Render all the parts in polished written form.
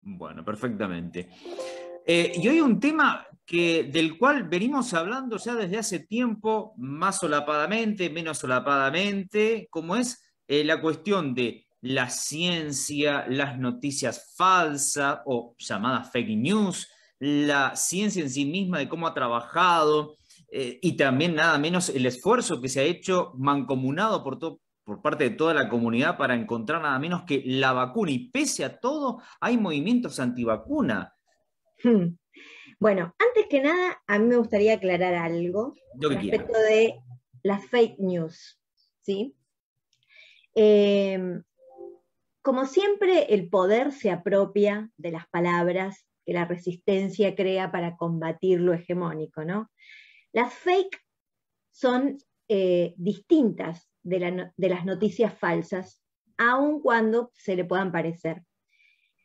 Bueno, perfectamente. Y hoy un tema del cual venimos hablando ya desde hace tiempo, más solapadamente, menos solapadamente, como es la cuestión de la ciencia, las noticias falsas o llamadas fake news, la ciencia en sí misma de cómo ha trabajado, y también nada menos el esfuerzo que se ha hecho mancomunado por parte de toda la comunidad para encontrar nada menos que la vacuna. Y pese a todo, hay movimientos antivacuna. Bueno, antes que nada, a mí me gustaría aclarar algo Lo que quiera. respecto de las fake news, ¿sí? Eh, Como siempre, el poder se apropia de las palabras que la resistencia crea para combatir lo hegemónico, ¿no? Las fake son distintas de las noticias falsas, aun cuando se le puedan parecer.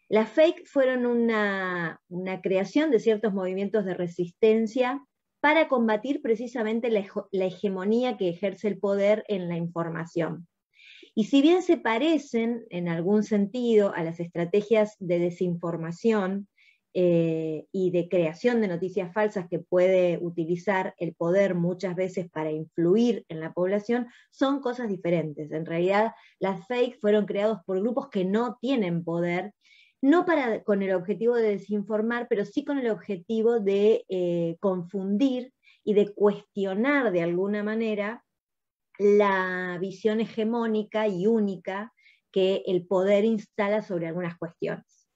Las fake fueron una creación de ciertos movimientos de resistencia para combatir precisamente la hegemonía que ejerce el poder en la información. Y si bien se parecen en algún sentido a las estrategias de desinformación y de creación de noticias falsas que puede utilizar el poder muchas veces para influir en la población, son cosas diferentes. En realidad, las fake fueron creados por grupos que no tienen poder, no con el objetivo de desinformar, pero sí con el objetivo de confundir y de cuestionar de alguna manera la visión hegemónica y única que el poder instala sobre algunas cuestiones.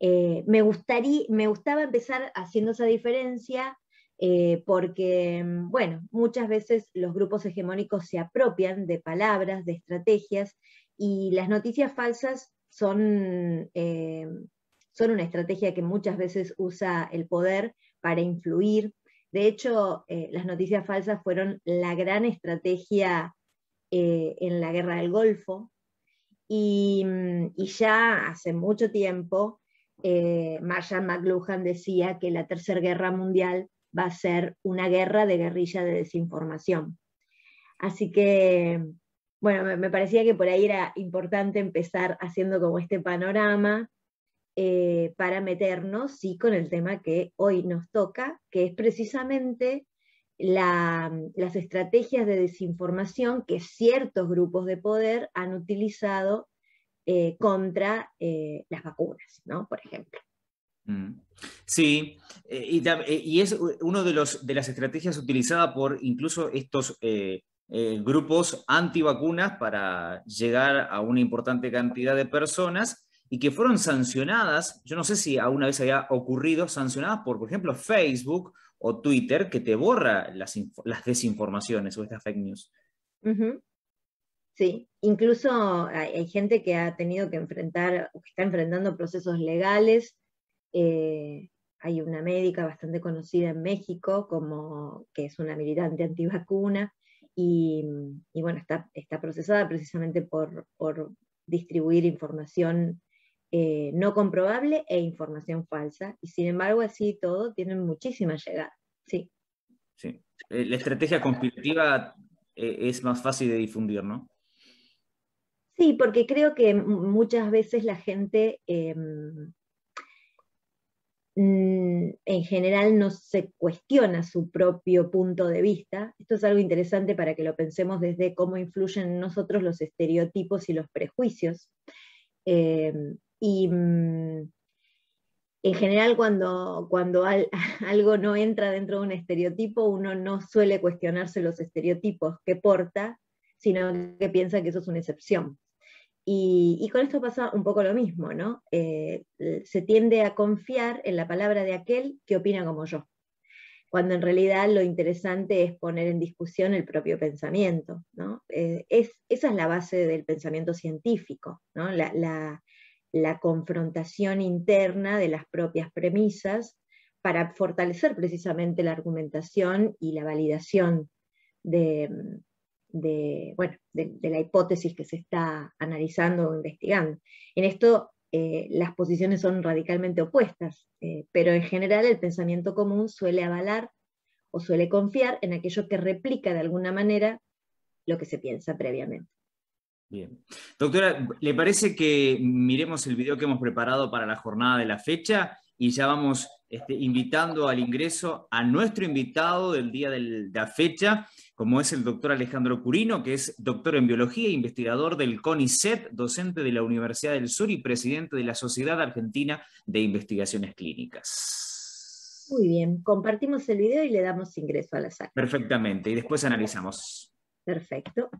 Me gustaba empezar haciendo esa diferencia porque, bueno, muchas veces los grupos hegemónicos se apropian de palabras, de estrategias, y las noticias falsas son una estrategia que muchas veces usa el poder para influir. De hecho, las noticias falsas fueron la gran estrategia en la Guerra del Golfo, y ya hace mucho tiempo Marshall McLuhan decía que la Tercera Guerra Mundial va a ser una guerra de guerrilla de desinformación. Así que, bueno, me parecía que por ahí era importante empezar haciendo como este panorama para meternos, sí, con el tema que hoy nos toca, que es precisamente las estrategias de desinformación que ciertos grupos de poder han utilizado contra las vacunas, ¿no? Por ejemplo. Mm. Sí, y es uno de las estrategias utilizadas por incluso estos grupos antivacunas para llegar a una importante cantidad de personas y que fueron sancionadas. Yo no sé si alguna vez había ocurrido, sancionadas por ejemplo, Facebook o Twitter, que te borra las desinformaciones o estas fake news. Ujú. Sí, incluso hay gente que ha tenido que enfrentar, o que está enfrentando procesos legales. Hay una médica bastante conocida en México, que es una militante antivacuna, y, y bueno, está procesada precisamente por distribuir información no comprobable e información falsa, y sin embargo, así todo, tienen muchísima llegada. Sí. Sí. La estrategia conspirativa es más fácil de difundir, ¿no? Sí, porque creo que muchas veces la gente en general no se cuestiona su propio punto de vista. Esto es algo interesante para que lo pensemos desde cómo influyen en nosotros los estereotipos y los prejuicios. Eh, y en general cuando algo no entra dentro de un estereotipo, uno no suele cuestionarse los estereotipos que porta, sino que piensa que eso es una excepción. Y con esto pasa un poco lo mismo, ¿no? Se tiende a confiar en la palabra de aquel que opina como yo, cuando en realidad lo interesante es poner en discusión el propio pensamiento, ¿no? Esa es la base del pensamiento científico, ¿no? La confrontación interna de las propias premisas para fortalecer precisamente la argumentación y la validación de, de la hipótesis que se está analizando o investigando. En esto las posiciones son radicalmente opuestas, pero en general el pensamiento común suele avalar o suele confiar en aquello que replica de alguna manera lo que se piensa previamente. Bien. Doctora, ¿le parece que miremos el video que hemos preparado para la jornada de la fecha y ya vamos invitando al ingreso a nuestro invitado del día de la fecha, como es el doctor Alejandro Curino, que es doctor en biología e investigador del CONICET, docente de la Universidad del Sur y presidente de la Sociedad Argentina de Investigaciones Clínicas? Muy bien, compartimos el video y le damos ingreso a la sala. Perfectamente, y después analizamos. Perfecto.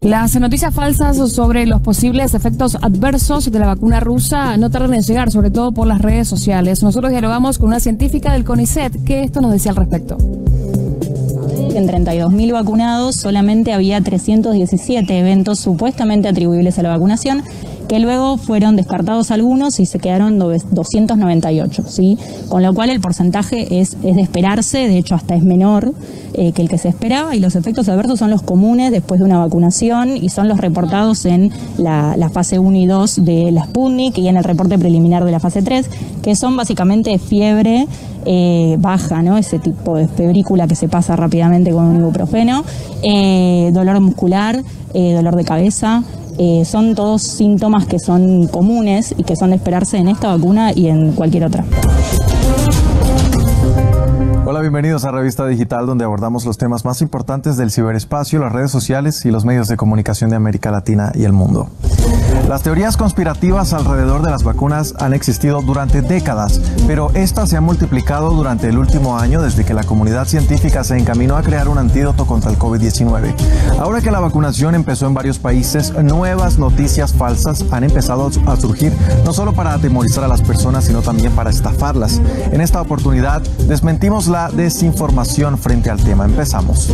Las noticias falsas sobre los posibles efectos adversos de la vacuna rusa no tardan en llegar, sobre todo por las redes sociales. Nosotros dialogamos con una científica del CONICET que esto nos decía al respecto. En 32.000 vacunados solamente había 317 eventos supuestamente atribuibles a la vacunación, que luego fueron descartados algunos y se quedaron 298, ¿sí? Con lo cual el porcentaje es de esperarse, de hecho hasta es menor que el que se esperaba, y los efectos adversos son los comunes después de una vacunación y son los reportados en la fase 1 y 2 de la Sputnik y en el reporte preliminar de la fase 3, que son básicamente fiebre baja, ¿no? Ese tipo de febrícula que se pasa rápidamente con un ibuprofeno, dolor muscular, dolor de cabeza. Son todos síntomas que son comunes y que son de esperarse en esta vacuna y en cualquier otra. Hola, bienvenidos a Revista Digital, donde abordamos los temas más importantes del ciberespacio, las redes sociales y los medios de comunicación de América Latina y el mundo. Las teorías conspirativas alrededor de las vacunas han existido durante décadas, pero estas se han multiplicado durante el último año desde que la comunidad científica se encaminó a crear un antídoto contra el COVID-19. Ahora que la vacunación empezó en varios países, nuevas noticias falsas han empezado a surgir, no solo para atemorizar a las personas, sino también para estafarlas. En esta oportunidad, desmentimos la desinformación frente al tema. Empezamos.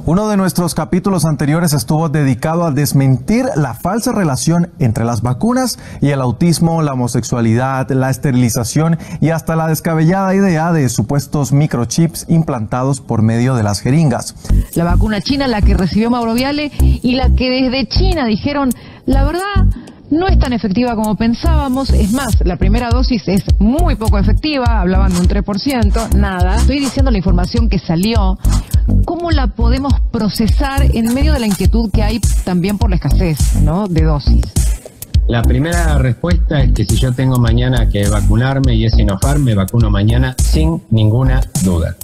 Uno de nuestros capítulos anteriores estuvo dedicado a desmentir la falsa relación entre las vacunas y el autismo, la homosexualidad, la esterilización y hasta la descabellada idea de supuestos microchips implantados por medio de las jeringas. La vacuna china, la que recibió Mauro Viale, y la que desde China dijeron, la verdad, no es tan efectiva como pensábamos. Es más, la primera dosis es muy poco efectiva, hablaban de un 3%, nada. Estoy diciendo la información que salió. ¿Cómo la podemos procesar en medio de la inquietud que hay también por la escasez, ¿no?, de dosis? La primera respuesta es que si yo tengo mañana que vacunarme y es Sinopharm, me vacuno mañana sin ninguna duda.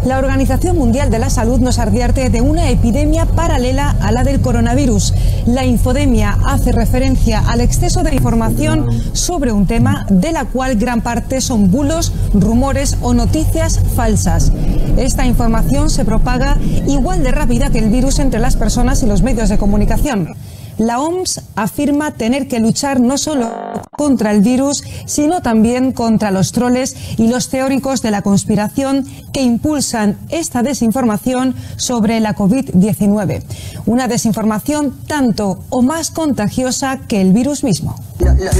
La Organización Mundial de la Salud nos advierte de una epidemia paralela a la del coronavirus. La infodemia hace referencia al exceso de información sobre un tema de la cual gran parte son bulos, rumores o noticias falsas. Esta información se propaga igual de rápida que el virus entre las personas y los medios de comunicación. La OMS afirma tener que luchar no solo contra el virus, sino también contra los troles y los teóricos de la conspiración que impulsan esta desinformación sobre la COVID-19. Una desinformación tanto o más contagiosa que el virus mismo.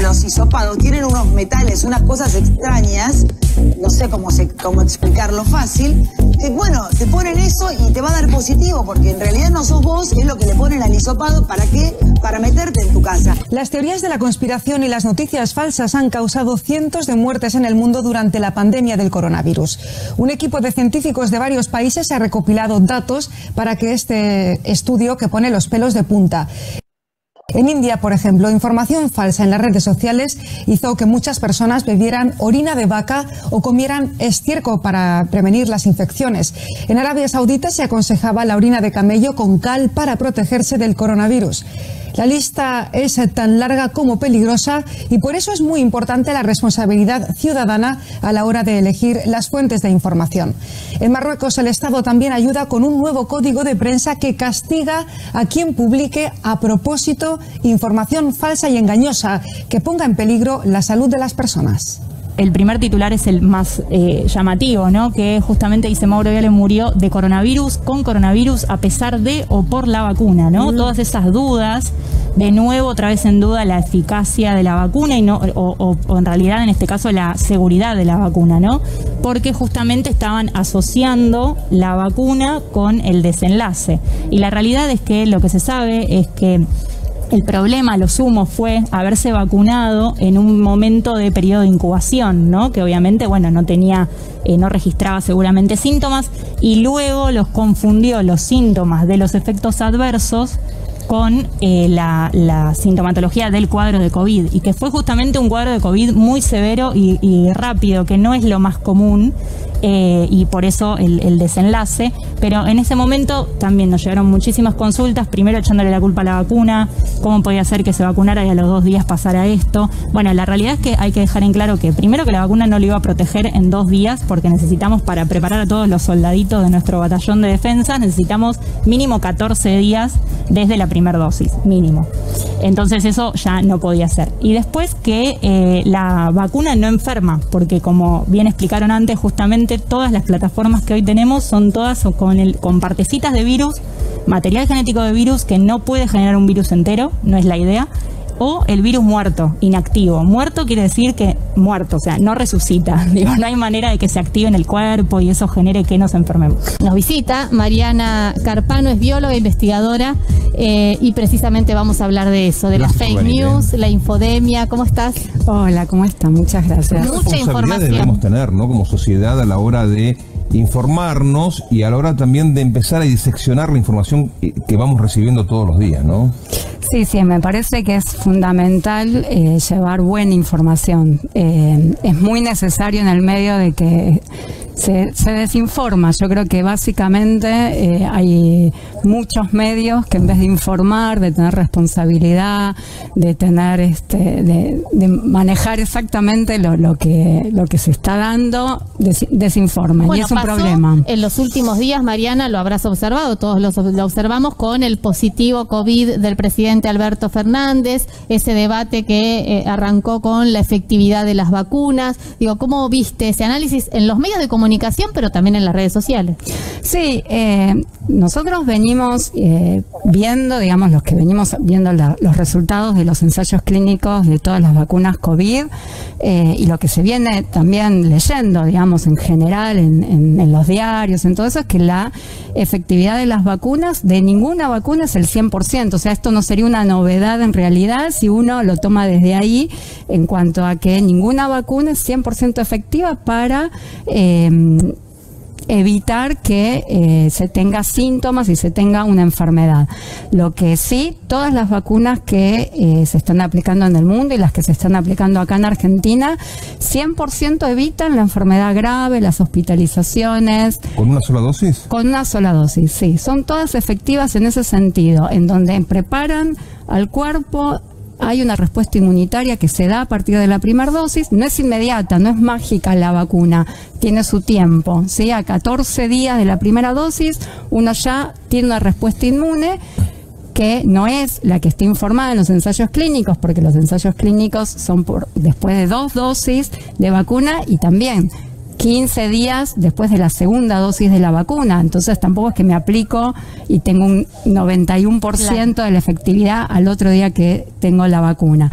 Los hisopados tienen unos metales, unas cosas extrañas, no sé cómo explicarlo fácil, que bueno, te ponen eso y te va a dar positivo, porque en realidad no sos vos, es lo que le ponen al hisopado. ¿Para qué? Para meterte en tu casa. Las teorías de la conspiración y las noticias falsas han causado cientos de muertes en el mundo durante la pandemia del coronavirus. Un equipo de científicos de varios países ha recopilado datos para que este estudio que pone los pelos de punta. En India, por ejemplo, información falsa en las redes sociales hizo que muchas personas bebieran orina de vaca o comieran estiércol para prevenir las infecciones. En Arabia Saudita se aconsejaba la orina de camello con cal para protegerse del coronavirus. La lista es tan larga como peligrosa y por eso es muy importante la responsabilidad ciudadana a la hora de elegir las fuentes de información. En Marruecos, el Estado también ayuda con un nuevo código de prensa que castiga a quien publique a propósito información falsa y engañosa que ponga en peligro la salud de las personas. el primer titular es el más llamativo, ¿no? Que justamente dice Mauro Viale murió de coronavirus, con coronavirus, a pesar de o por la vacuna, ¿no? Todas esas dudas, de nuevo otra vez en duda la eficacia de la vacuna y no, o en realidad en este caso la seguridad de la vacuna, ¿no? Porque justamente estaban asociando la vacuna con el desenlace. Y la realidad es que lo que se sabe es que el problema, a lo sumo, fue haberse vacunado en un momento de periodo de incubación, ¿no? Que obviamente, bueno, no registraba seguramente síntomas, y luego los confundió los síntomas de los efectos adversos con la sintomatología del cuadro de COVID, y que fue justamente un cuadro de COVID muy severo y rápido, que no es lo más común, y por eso el desenlace. Pero en ese momento también nos llegaron muchísimas consultas, primero echándole la culpa a la vacuna, cómo podía ser que se vacunara y a los 2 días pasara esto. Bueno, la realidad es que hay que dejar en claro que primero que la vacuna no lo iba a proteger en 2 días, porque necesitamos, para preparar a todos los soldaditos de nuestro batallón de defensa, necesitamos mínimo 14 días desde la primera dosis, mínimo. Entonces eso ya no podía ser. Y después que la vacuna no enferma, porque como bien explicaron antes, justamente todas las plataformas que hoy tenemos son todas con partecitas de virus, material genético de virus que no puede generar un virus entero, no es la idea, o el virus muerto, inactivo. Muerto quiere decir que muerto, o sea, no resucita. Digo, no hay manera de que se active en el cuerpo y eso genere que nos enfermemos. Nos visita Mariana Carpano, es bióloga, investigadora, y precisamente vamos a hablar de eso, de las fake news, la infodemia. ¿Cómo estás? Hola, ¿cómo estás? Muchas gracias. Mucha información debemos tener, ¿no? Como sociedad, a la hora de informarnos y a la hora también de empezar a diseccionar la información que vamos recibiendo todos los días, ¿no? Sí, me parece que es fundamental llevar buena información. Es muy necesario en el medio de que se desinforma. Yo creo que básicamente hay muchos medios que en vez de informar, de tener responsabilidad, de tener de manejar exactamente lo que se está dando, desinforman. Bueno, y es un problema. En los últimos días, Mariana, lo habrás observado, todos lo observamos, con el positivo COVID del presidente Alberto Fernández, ese debate que arrancó con la efectividad de las vacunas. Digo, ¿cómo viste ese análisis en los medios de comunicación, pero también en las redes sociales? Sí, nosotros venimos viendo, digamos, los que venimos viendo los resultados de los ensayos clínicos de todas las vacunas COVID, y lo que se viene también leyendo, digamos, en general, en los diarios, en todo eso, es que la efectividad de las vacunas, de ninguna vacuna es el 100%, o sea, esto no sería una novedad en realidad si uno lo toma desde ahí, en cuanto a que ninguna vacuna es 100% efectiva para evitar que se tenga síntomas y se tenga una enfermedad. Lo que sí, todas las vacunas que se están aplicando en el mundo y las que se están aplicando acá en Argentina, 100% evitan la enfermedad grave, las hospitalizaciones. ¿Con una sola dosis? Con una sola dosis, sí. Son todas efectivas en ese sentido, en donde preparan al cuerpo. Hay una respuesta inmunitaria que se da a partir de la primera dosis, no es inmediata, no es mágica la vacuna, tiene su tiempo, ¿sí? A 14 días de la primera dosis uno ya tiene una respuesta inmune que no es la que está informada en los ensayos clínicos, porque los ensayos clínicos son después de 2 dosis de vacuna y también 15 días después de la segunda dosis de la vacuna. Entonces tampoco es que me aplico y tengo un 91% de la efectividad al otro día que tengo la vacuna.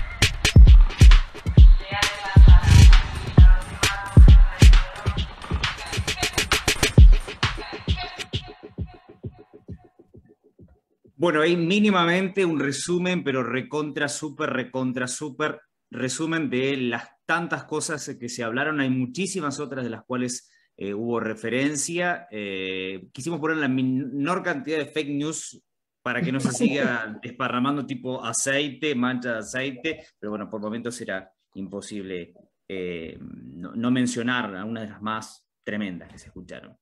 Bueno, hay mínimamente un resumen, pero recontra, súper resumen de las tantas cosas que se hablaron. Hay muchísimas otras de las cuales hubo referencia. Quisimos poner la menor cantidad de fake news para que no se siga desparramando tipo aceite, mancha de aceite, pero bueno, por momentos era imposible no mencionar a una de las más tremendas que se escucharon.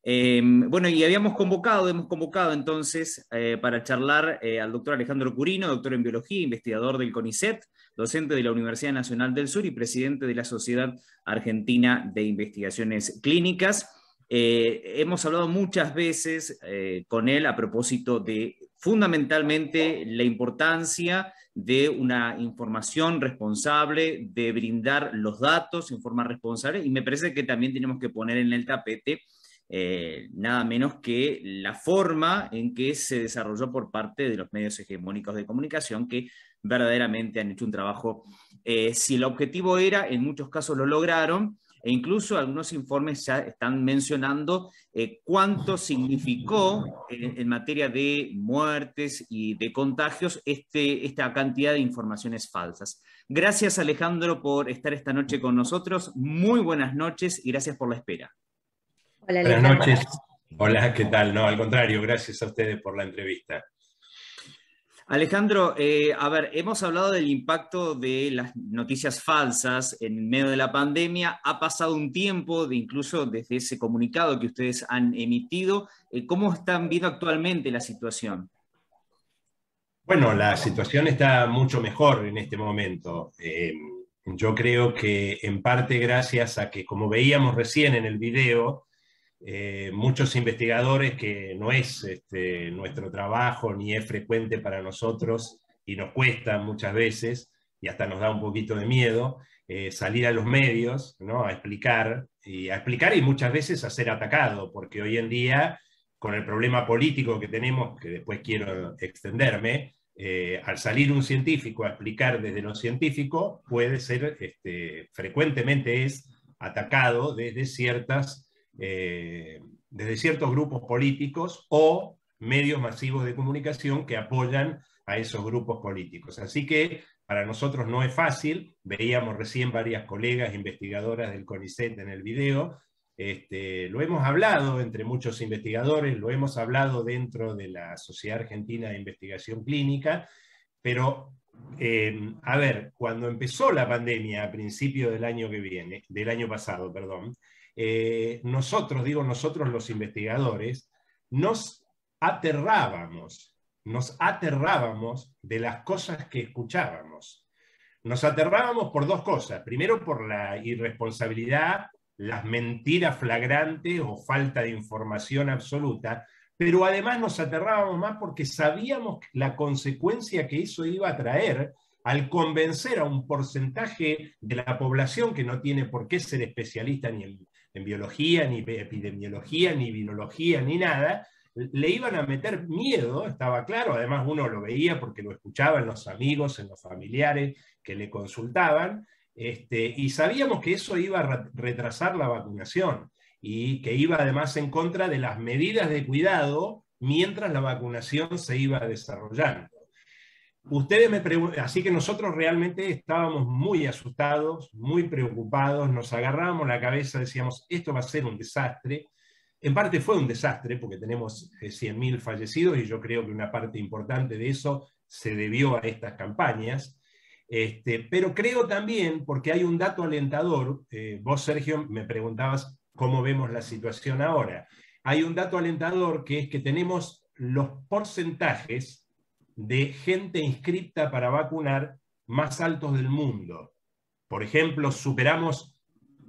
Bueno, y hemos convocado entonces para charlar al doctor Alejandro Curino, doctor en biología, investigador del CONICET, docente de la Universidad Nacional del Sur y presidente de la Sociedad Argentina de Investigaciones Clínicas. Hemos hablado muchas veces con él a propósito de fundamentalmente la importancia de una información responsable, de brindar los datos en forma responsable, y me parece que también tenemos que poner en el tapete nada menos que la forma en que se desarrolló por parte de los medios hegemónicos de comunicación, que verdaderamente han hecho un trabajo, si el objetivo era, en muchos casos lo lograron, e incluso algunos informes ya están mencionando cuánto significó en materia de muertes y de contagios esta cantidad de informaciones falsas. Gracias, Alejandro, por estar esta noche con nosotros. Muy buenas noches y gracias por la espera. Hola, buenas noches. Hola, ¿qué tal? No, al contrario, gracias a ustedes por la entrevista. Alejandro, a ver, hemos hablado del impacto de las noticias falsas en medio de la pandemia. Ha pasado un tiempo, incluso desde ese comunicado que ustedes han emitido. ¿Cómo están viendo actualmente la situación? Bueno, la situación está mucho mejor en este momento. Yo creo que en parte gracias a que, como veíamos recién en el video, muchos investigadores, que no es nuestro trabajo ni es frecuente para nosotros y nos cuesta muchas veces y hasta nos da un poquito de miedo salir a los medios, ¿no? a explicar y muchas veces a ser atacado, porque hoy en día con el problema político que tenemos, que después quiero extenderme, al salir un científico a explicar desde lo científico puede ser, frecuentemente es atacado desde ciertos grupos políticos o medios masivos de comunicación que apoyan a esos grupos políticos. Así que para nosotros no es fácil. Veíamos recién varias colegas investigadoras del CONICET en el video. Lo hemos hablado entre muchos investigadores, lo hemos hablado dentro de la Sociedad Argentina de Investigación Clínica, pero a ver, cuando empezó la pandemia a principio del año pasado, nosotros los investigadores, nos aterrábamos de las cosas que escuchábamos. Nos aterrábamos por dos cosas. Primero, por la irresponsabilidad, las mentiras flagrantes o falta de información absoluta, pero además nos aterrábamos más porque sabíamos la consecuencia que eso iba a traer al convencer a un porcentaje de la población que no tiene por qué ser especialista ni en biología, ni epidemiología, ni virología, ni nada. Le iban a meter miedo, estaba claro, además uno lo veía porque lo escuchaba en los amigos, en los familiares que le consultaban, y sabíamos que eso iba a retrasar la vacunación y que iba además en contra de las medidas de cuidado mientras la vacunación se iba desarrollando. Ustedes me preguntan, así que nosotros realmente estábamos muy asustados, muy preocupados, nos agarrábamos la cabeza, decíamos, esto va a ser un desastre. En parte fue un desastre porque tenemos 100.000 fallecidos y yo creo que una parte importante de eso se debió a estas campañas. Pero creo también, porque hay un dato alentador, vos Sergio me preguntabas cómo vemos la situación ahora. Hay un dato alentador que es que tenemos los porcentajes de gente inscripta para vacunar más altos del mundo. Por ejemplo, superamos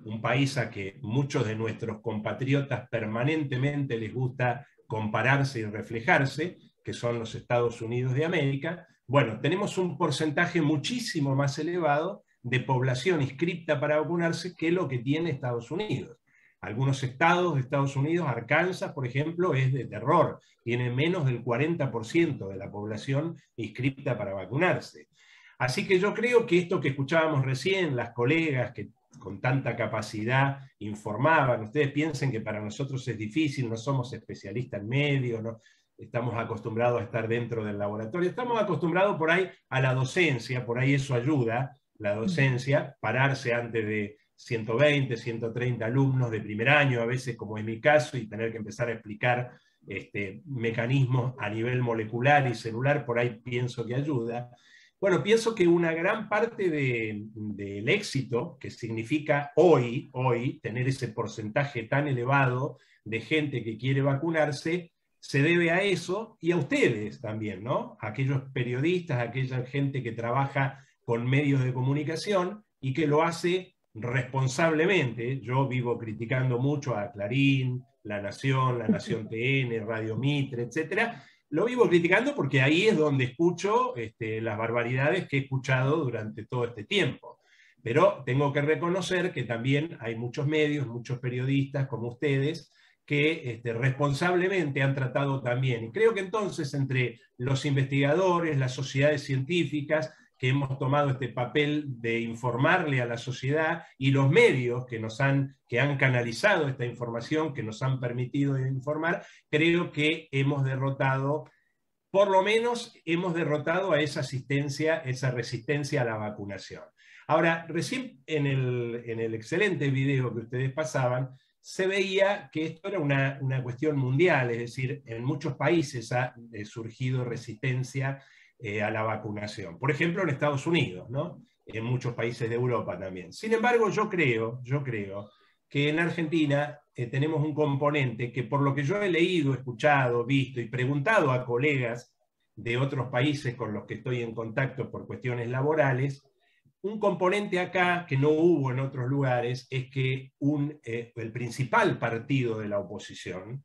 un país a que muchos de nuestros compatriotas permanentemente les gusta compararse y reflejarse, que son los Estados Unidos de América. Bueno, tenemos un porcentaje muchísimo más elevado de población inscripta para vacunarse que lo que tiene Estados Unidos. Algunos estados de Estados Unidos, Arkansas, por ejemplo, es de terror. Tiene menos del 40% de la población inscripta para vacunarse. Así que yo creo que esto que escuchábamos recién, las colegas que con tanta capacidad informaban, ustedes piensen que para nosotros es difícil, no somos especialistas en medios, no estamos acostumbrados a estar dentro del laboratorio, estamos acostumbrados por ahí a la docencia, por ahí eso ayuda, la docencia, pararse antes de 120, 130 alumnos de primer año, a veces como es mi caso, y tener que empezar a explicar mecanismos a nivel molecular y celular, por ahí pienso que ayuda. Bueno, pienso que una gran parte del éxito, que significa hoy tener ese porcentaje tan elevado de gente que quiere vacunarse, se debe a eso y a ustedes también, ¿no? A aquellos periodistas, a aquella gente que trabaja con medios de comunicación y que lo hace responsablemente. Yo vivo criticando mucho a Clarín, La Nación TN, Radio Mitre, etcétera, lo vivo criticando porque ahí es donde escucho las barbaridades que he escuchado durante todo este tiempo. Pero tengo que reconocer que también hay muchos medios, muchos periodistas como ustedes, que responsablemente han tratado también. Y creo que entonces entre los investigadores, las sociedades científicas, que hemos tomado este papel de informarle a la sociedad, y los medios que han canalizado esta información, que nos han permitido informar, creo que hemos derrotado, por lo menos hemos derrotado a esa resistencia a la vacunación. Ahora, recién en el excelente video que ustedes pasaban, se veía que esto era una cuestión mundial, es decir, en muchos países ha surgido resistencia a la vacunación. Por ejemplo, en Estados Unidos, ¿no? En muchos países de Europa también. Sin embargo, yo creo que en Argentina tenemos un componente que, por lo que yo he leído, escuchado, visto y preguntado a colegas de otros países con los que estoy en contacto por cuestiones laborales, un componente acá que no hubo en otros lugares es que el principal partido de la oposición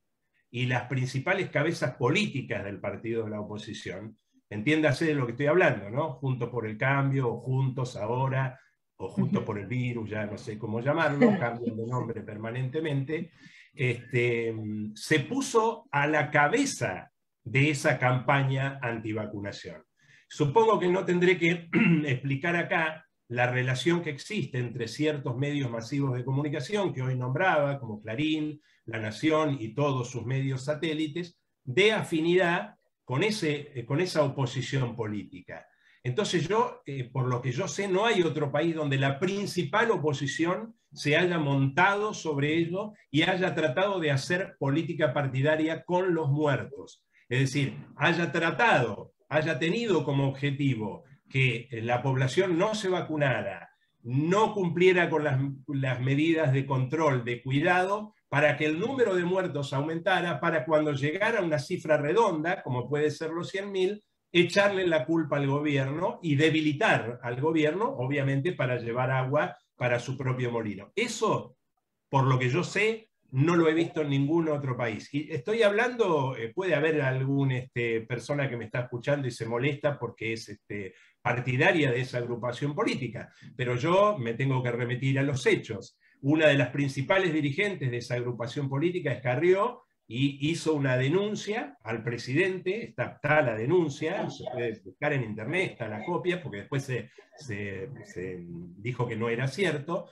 y las principales cabezas políticas del partido de la oposición, entiéndase de lo que estoy hablando, ¿no? Juntos por el Cambio, o Juntos Ahora, o Juntos por el Virus, ya no sé cómo llamarlo, cambian de nombre permanentemente, se puso a la cabeza de esa campaña antivacunación. Supongo que no tendré que explicar acá la relación que existe entre ciertos medios masivos de comunicación que hoy nombraba, como Clarín, La Nación y todos sus medios satélites, de afinidad con esa oposición política. Entonces por lo que yo sé, no hay otro país donde la principal oposición se haya montado sobre ello y haya tratado de hacer política partidaria con los muertos. Es decir, haya tenido como objetivo que la población no se vacunara, no cumpliera con las medidas de control, de cuidado, para que el número de muertos aumentara, para cuando llegara a una cifra redonda, como puede ser los 100.000, echarle la culpa al gobierno y debilitar al gobierno, obviamente para llevar agua para su propio molino. Eso, por lo que yo sé, no lo he visto en ningún otro país. Y estoy hablando, puede haber alguna persona que me está escuchando y se molesta porque es partidaria de esa agrupación política, pero yo me tengo que remitir a los hechos. Una de las principales dirigentes de esa agrupación política es Carrió, y hizo una denuncia al presidente, está la denuncia, se puede buscar en internet, está la copia, porque después se dijo que no era cierto,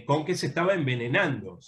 con que se estaba envenenando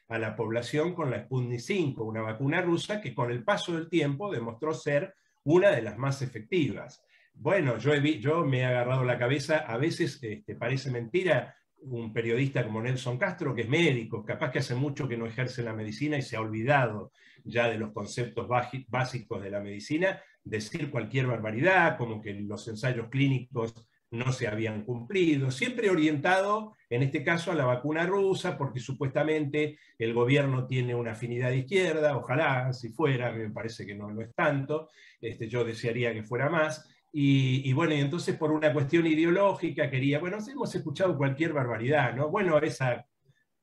a la población con la Sputnik 5, una vacuna rusa que con el paso del tiempo demostró ser una de las más efectivas. Bueno, yo me he agarrado la cabeza, a veces parece mentira, un periodista como Nelson Castro, que es médico, capaz que hace mucho que no ejerce la medicina y se ha olvidado ya de los conceptos básicos de la medicina, decir cualquier barbaridad, como que los ensayos clínicos no se habían cumplido, siempre orientado, en este caso, a la vacuna rusa, porque supuestamente el gobierno tiene una afinidad de izquierda, ojalá, si fuera, me parece que no lo es tanto, yo desearía que fuera más. Y bueno, y entonces por una cuestión ideológica quería, bueno, hemos escuchado cualquier barbaridad, ¿no? Bueno, esa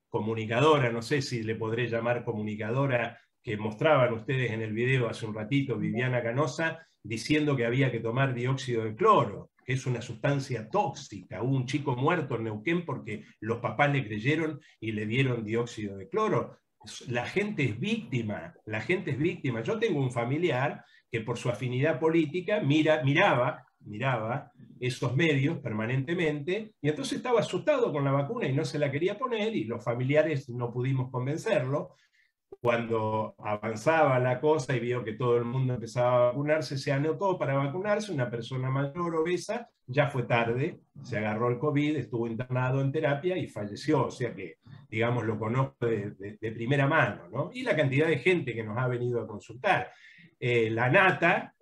comunicadora, no sé si le podré llamar comunicadora, que mostraban ustedes en el video hace un ratito, Viviana Canosa, diciendo que había que tomar dióxido de cloro, que es una sustancia tóxica. Hubo un chico muerto en Neuquén porque los papás le creyeron y le dieron dióxido de cloro. La gente es víctima, la gente es víctima. Yo tengo un familiar que por su afinidad política miraba esos medios permanentemente, y entonces estaba asustado con la vacuna y no se la quería poner, y los familiares no pudimos convencerlo. Cuando avanzaba la cosa y vio que todo el mundo empezaba a vacunarse, se anotó para vacunarse, una persona mayor, obesa, ya fue tarde, se agarró el COVID, estuvo internado en terapia y falleció, o sea que, digamos, lo conozco de primera mano, ¿no? Y la cantidad de gente que nos ha venido a consultar. La Nata,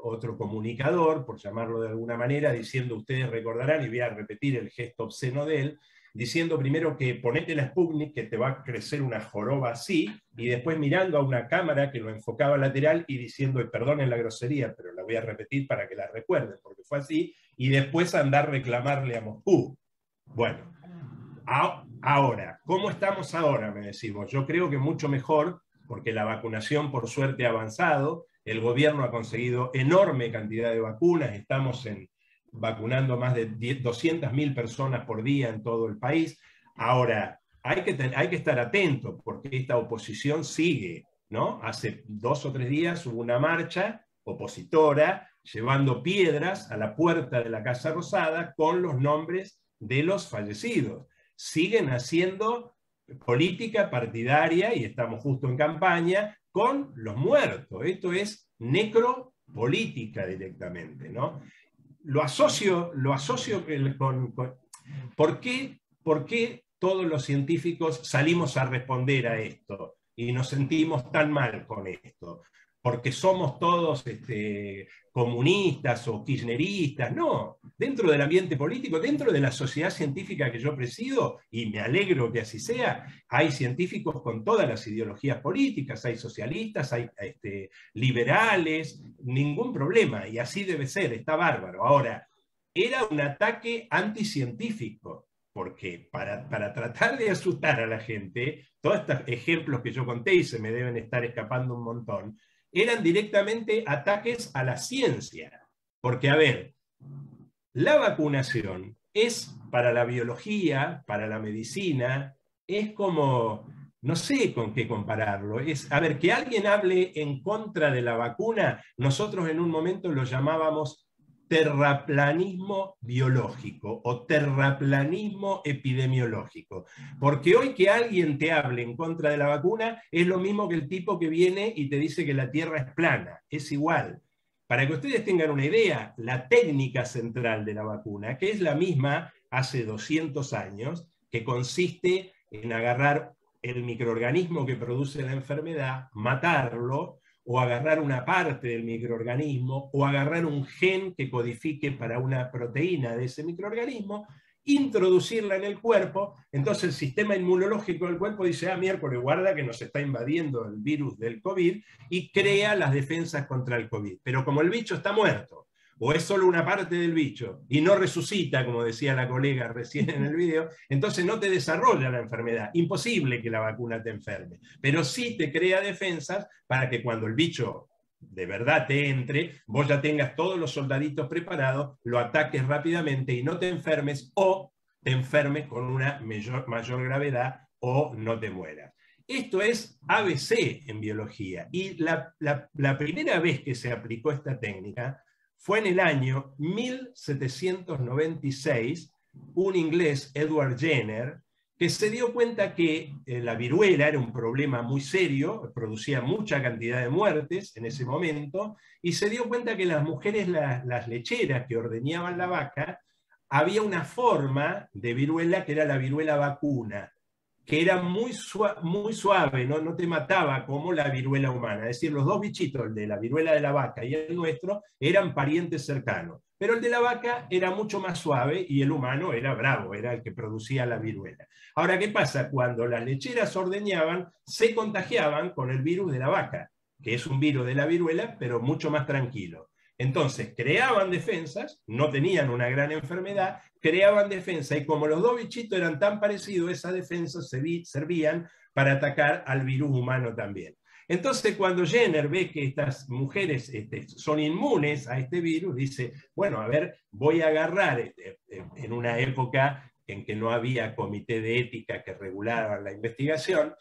otro comunicador, por llamarlo de alguna manera, diciendo, ustedes recordarán, y voy a repetir el gesto obsceno de él, diciendo primero que ponete la Sputnik, que te va a crecer una joroba así, y después mirando a una cámara que lo enfocaba lateral y diciendo, y perdonen la grosería, pero la voy a repetir para que la recuerden, porque fue así, y después andar a reclamarle a Moscú. Bueno, ahora, ¿cómo estamos ahora? Me decimos. Yo creo que mucho mejor, porque la vacunación por suerte ha avanzado, el gobierno ha conseguido enorme cantidad de vacunas, estamos vacunando más de 200.000 personas por día en todo el país. Ahora, hay que estar atento porque esta oposición sigue, ¿no? Hace 2 o 3 días hubo una marcha opositora llevando piedras a la puerta de la Casa Rosada con los nombres de los fallecidos. Siguen haciendo política partidaria, y estamos justo en campaña, con los muertos. Esto es necropolítica directamente, ¿no? Lo asocio con ¿por qué todos los científicos salimos a responder a esto y nos sentimos tan mal con esto? Porque somos todos comunistas o kirchneristas. No, dentro del ambiente político, dentro de la sociedad científica que yo presido, y me alegro que así sea, hay científicos con todas las ideologías políticas, hay socialistas, hay liberales, ningún problema, y así debe ser, está bárbaro. Ahora, era un ataque anticientífico, porque para tratar de asustar a la gente, todos estos ejemplos que yo conté, y se me deben estar escapando un montón, eran directamente ataques a la ciencia. Porque, a ver, la vacunación es para la biología, para la medicina, es como, no sé con qué compararlo. A ver, que alguien hable en contra de la vacuna, nosotros en un momento lo llamábamos terraplanismo biológico o terraplanismo epidemiológico. Porque hoy que alguien te hable en contra de la vacuna es lo mismo que el tipo que viene y te dice que la Tierra es plana. Es igual. Para que ustedes tengan una idea, la técnica central de la vacuna, que es la misma hace 200 años, que consiste en agarrar el microorganismo que produce la enfermedad, matarlo, o agarrar una parte del microorganismo, o agarrar un gen que codifique para una proteína de ese microorganismo, introducirla en el cuerpo. Entonces el sistema inmunológico del cuerpo dice, miércoles, guarda que nos está invadiendo el virus del COVID, y crea las defensas contra el COVID. Pero como el bicho está muerto, o es solo una parte del bicho, y no resucita, como decía la colega recién en el video, entonces no te desarrolla la enfermedad. Imposible que la vacuna te enferme, pero sí te crea defensas para que cuando el bicho de verdad te entre, vos ya tengas todos los soldaditos preparados, lo ataques rápidamente y no te enfermes, o te enfermes con una mayor gravedad, o no te mueras. Esto es ABC en biología, y la primera vez que se aplicó esta técnica fue en el año 1796, un inglés, Edward Jenner, que se dio cuenta que la viruela era un problema muy serio, producía mucha cantidad de muertes en ese momento, y se dio cuenta que las mujeres, las lecheras que ordeñaban la vaca, había una forma de viruela que era la viruela vacuna, que era muy suave, no te mataba como la viruela humana. Es decir, los dos bichitos, el de la viruela de la vaca y el nuestro, eran parientes cercanos. Pero el de la vaca era mucho más suave y el humano era bravo, era el que producía la viruela. Ahora, ¿qué pasa? Cuando las lecheras ordeñaban, se contagiaban con el virus de la vaca, que es un virus de la viruela, pero mucho más tranquilo. Entonces, creaban defensas, no tenían una gran enfermedad, creaban defensa, y como los dos bichitos eran tan parecidos, esas defensas servían para atacar al virus humano también. Entonces, cuando Jenner ve que estas mujeres son inmunes a este virus, dice, bueno, a ver, voy a agarrar, en una época en que no había comité de ética que regulara la investigación,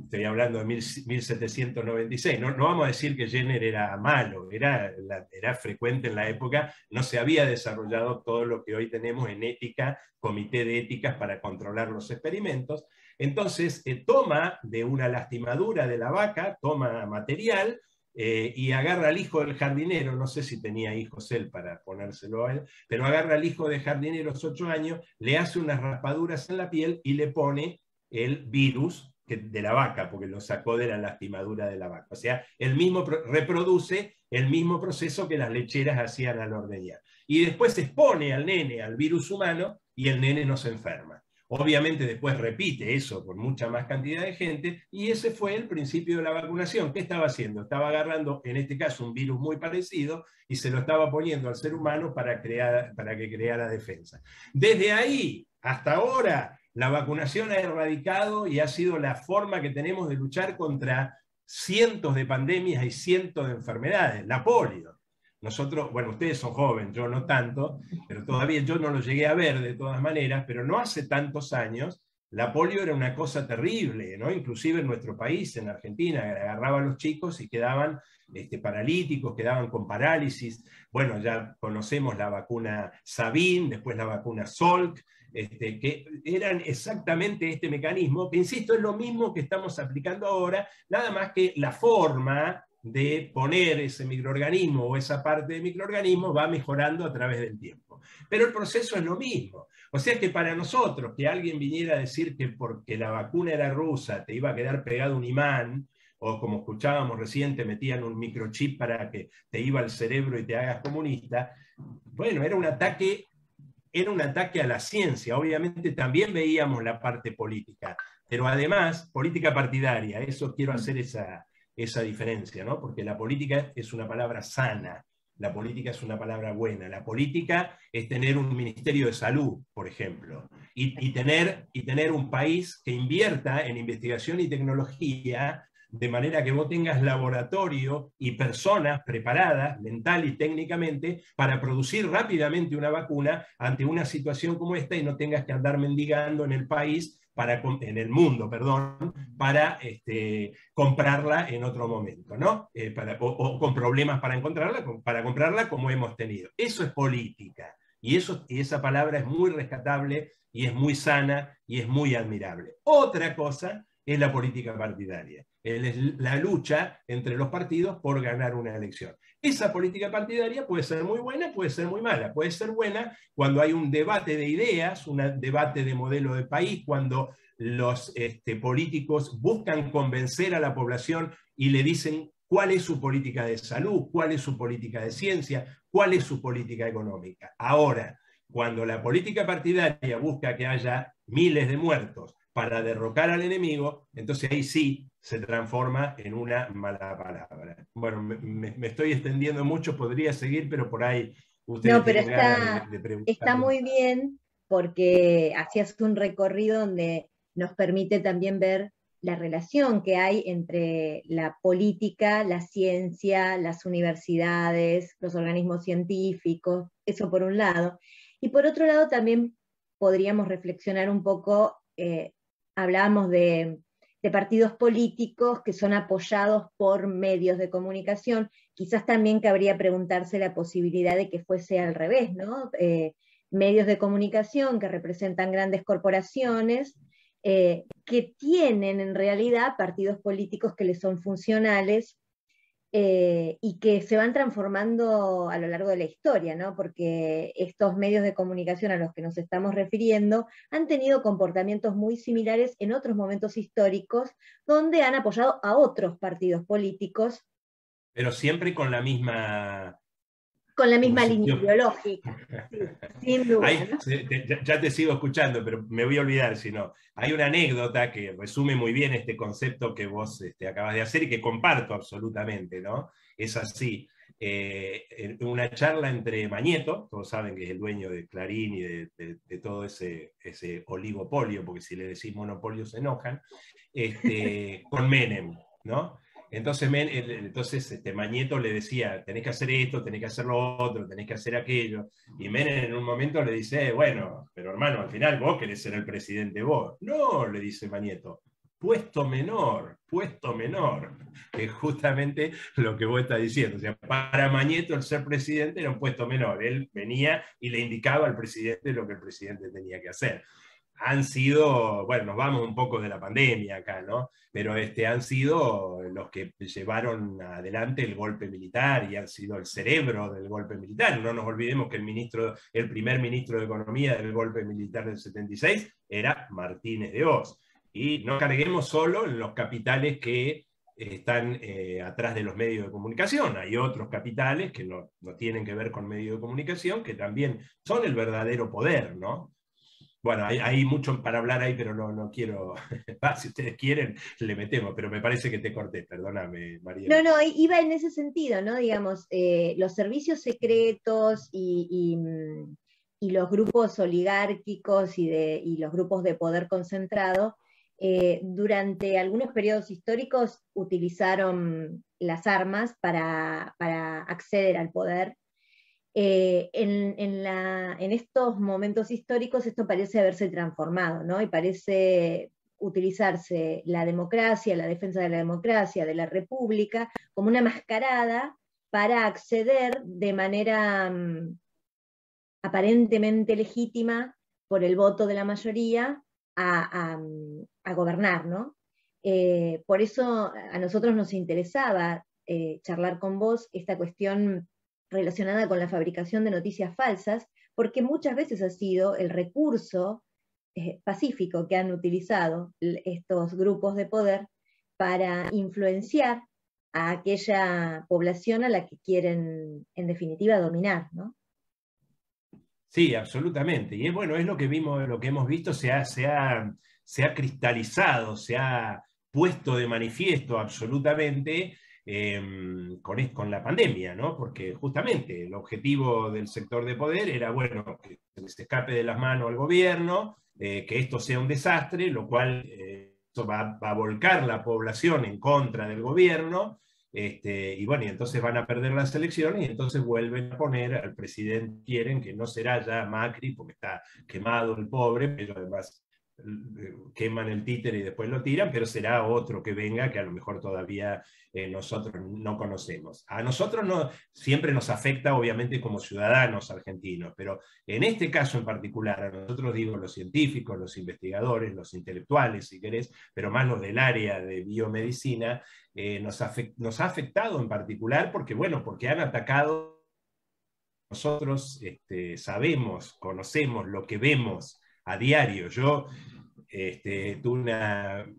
estoy hablando de 1796, no vamos a decir que Jenner era malo, era frecuente en la época, no se había desarrollado todo lo que hoy tenemos en ética, comité de éticas para controlar los experimentos. Entonces toma de una lastimadura de la vaca, toma material, y agarra al hijo del jardinero, no sé si tenía hijos él para ponérselo a él, pero agarra al hijo de jardineros 8 años, le hace unas raspaduras en la piel y le pone el virus de la vaca, porque lo sacó de la lastimadura de la vaca. O sea, reproduce el mismo proceso que las lecheras hacían al ordeñar. Y después expone al nene al virus humano y el nene no se enferma. Obviamente después repite eso con mucha más cantidad de gente, y ese fue el principio de la vacunación. ¿Qué estaba haciendo? Estaba agarrando, en este caso, un virus muy parecido y se lo estaba poniendo al ser humano para que creara defensa. Desde ahí hasta ahora, la vacunación ha erradicado y ha sido la forma que tenemos de luchar contra cientos de pandemias y cientos de enfermedades. La polio. Nosotros, bueno, ustedes son jóvenes, yo no tanto, pero todavía yo no lo llegué a ver de todas maneras, pero no hace tantos años la polio era una cosa terrible, ¿no? Inclusive en nuestro país, en Argentina, agarraba a los chicos y quedaban paralíticos, quedaban con parálisis. Bueno, ya conocemos la vacuna Sabin, después la vacuna Salk, que eran exactamente este mecanismo, que insisto, es lo mismo que estamos aplicando ahora, nada más que la forma de poner ese microorganismo o esa parte de microorganismo va mejorando a través del tiempo. Pero el proceso es lo mismo. O sea que para nosotros, que alguien viniera a decir que porque la vacuna era rusa te iba a quedar pegado un imán, o como escuchábamos recién, te metían un microchip para que te iba al cerebro y te hagas comunista, bueno, era un ataque a la ciencia. Obviamente también veíamos la parte política, pero además, política partidaria, eso quiero hacer esa diferencia, ¿no? Porque la política es una palabra sana, la política es una palabra buena, la política es tener un ministerio de salud, por ejemplo, y tener un país que invierta en investigación y tecnología, de manera que vos tengas laboratorio y personas preparadas mental y técnicamente para producir rápidamente una vacuna ante una situación como esta y no tengas que andar mendigando en el país, en el mundo, perdón, para comprarla en otro momento, ¿no? O con problemas para comprarla como hemos tenido. Eso es política. Y esa palabra es muy rescatable y es muy sana y es muy admirable. Otra cosa es la política partidaria. Es la lucha entre los partidos por ganar una elección. Esa política partidaria puede ser muy buena, puede ser muy mala. Puede ser buena cuando hay un debate de ideas, un debate de modelo de país, cuando los políticos buscan convencer a la población y le dicen cuál es su política de salud, cuál es su política de ciencia, cuál es su política económica. Ahora, cuando la política partidaria busca que haya miles de muertos para derrocar al enemigo, entonces ahí sí se transforma en una mala palabra. Bueno, me estoy extendiendo mucho, podría seguir, pero por ahí ustedes tienen ganas de preguntar. Está muy bien, porque hacías un recorrido donde nos permite también ver la relación que hay entre la política, la ciencia, las universidades, los organismos científicos, eso por un lado. Y por otro lado también podríamos reflexionar un poco, hablábamos de partidos políticos que son apoyados por medios de comunicación. Quizás también cabría preguntarse la posibilidad de que fuese al revés, ¿no? Medios de comunicación que representan grandes corporaciones, que tienen en realidad partidos políticos que les son funcionales, y que se van transformando a lo largo de la historia, ¿no? Porque estos medios de comunicación a los que nos estamos refiriendo han tenido comportamientos muy similares en otros momentos históricos, donde han apoyado a otros partidos políticos. Pero siempre con la misma línea ideológica, sí, sin duda. ¿No? Ya te sigo escuchando, pero me voy a olvidar si no. Hay una anécdota que resume muy bien este concepto que vos acabas de hacer y que comparto absolutamente, ¿no? Es así. Una charla entre Mañeto, todos saben que es el dueño de Clarín y de todo ese oligopolio, porque si le decís monopolio se enojan, con Menem, ¿no? Entonces Mañeto le decía, tenés que hacer esto, tenés que hacer lo otro, tenés que hacer aquello. Y Menem en un momento le dice, bueno, pero hermano, al final vos querés ser el presidente vos. No, le dice Mañeto, puesto menor, que es justamente lo que vos estás diciendo. O sea, para Mañeto el ser presidente era un puesto menor. Él venía y le indicaba al presidente lo que el presidente tenía que hacer. Han sido, bueno, nos vamos un poco de la pandemia acá, ¿no? Pero han sido los que llevaron adelante el golpe militar y han sido el cerebro del golpe militar. No nos olvidemos que el primer ministro de Economía del golpe militar del 76 era Martínez de Hoz. Y no carguemos solo en los capitales que están atrás de los medios de comunicación. Hay otros capitales que no tienen que ver con medios de comunicación, que también son el verdadero poder, ¿no? Bueno, hay mucho para hablar ahí, pero no quiero. Si ustedes quieren, le metemos, pero me parece que te corté, perdóname, María. No, iba en ese sentido, ¿no? Digamos, los servicios secretos y los grupos oligárquicos y los grupos de poder concentrado durante algunos periodos históricos utilizaron las armas para acceder al poder. En estos momentos históricos esto parece haberse transformado, ¿no? Y parece utilizarse la democracia, la defensa de la democracia, de la república, como una mascarada para acceder de manera aparentemente legítima por el voto de la mayoría a gobernar, ¿no? Por eso a nosotros nos interesaba charlar con vos esta cuestión relacionada con la fabricación de noticias falsas, porque muchas veces ha sido el recurso pacífico que han utilizado estos grupos de poder para influenciar a aquella población a la que quieren, en definitiva, dominar, ¿no? Sí, absolutamente. Y es bueno, es lo que vimos, lo que hemos visto, se ha cristalizado, se ha puesto de manifiesto absolutamente con la pandemia, ¿no? Porque justamente el objetivo del sector de poder era, bueno, que se escape de las manos al gobierno, que esto sea un desastre, lo cual esto va a volcar la población en contra del gobierno. Y bueno, y entonces van a perder las elecciones y entonces vuelven a poner al presidente, quieren que no será ya Macri, porque está quemado el pobre, pero además queman el títere y después lo tiran, pero será otro que venga que a lo mejor todavía nosotros no conocemos. A nosotros no, siempre nos afecta obviamente como ciudadanos argentinos, pero en este caso en particular, a nosotros digo los científicos, los investigadores, los intelectuales si querés, pero más los del área de biomedicina, nos ha afectado en particular porque, bueno, porque han atacado. Nosotros sabemos, conocemos lo que vemos a diario. Yo tuve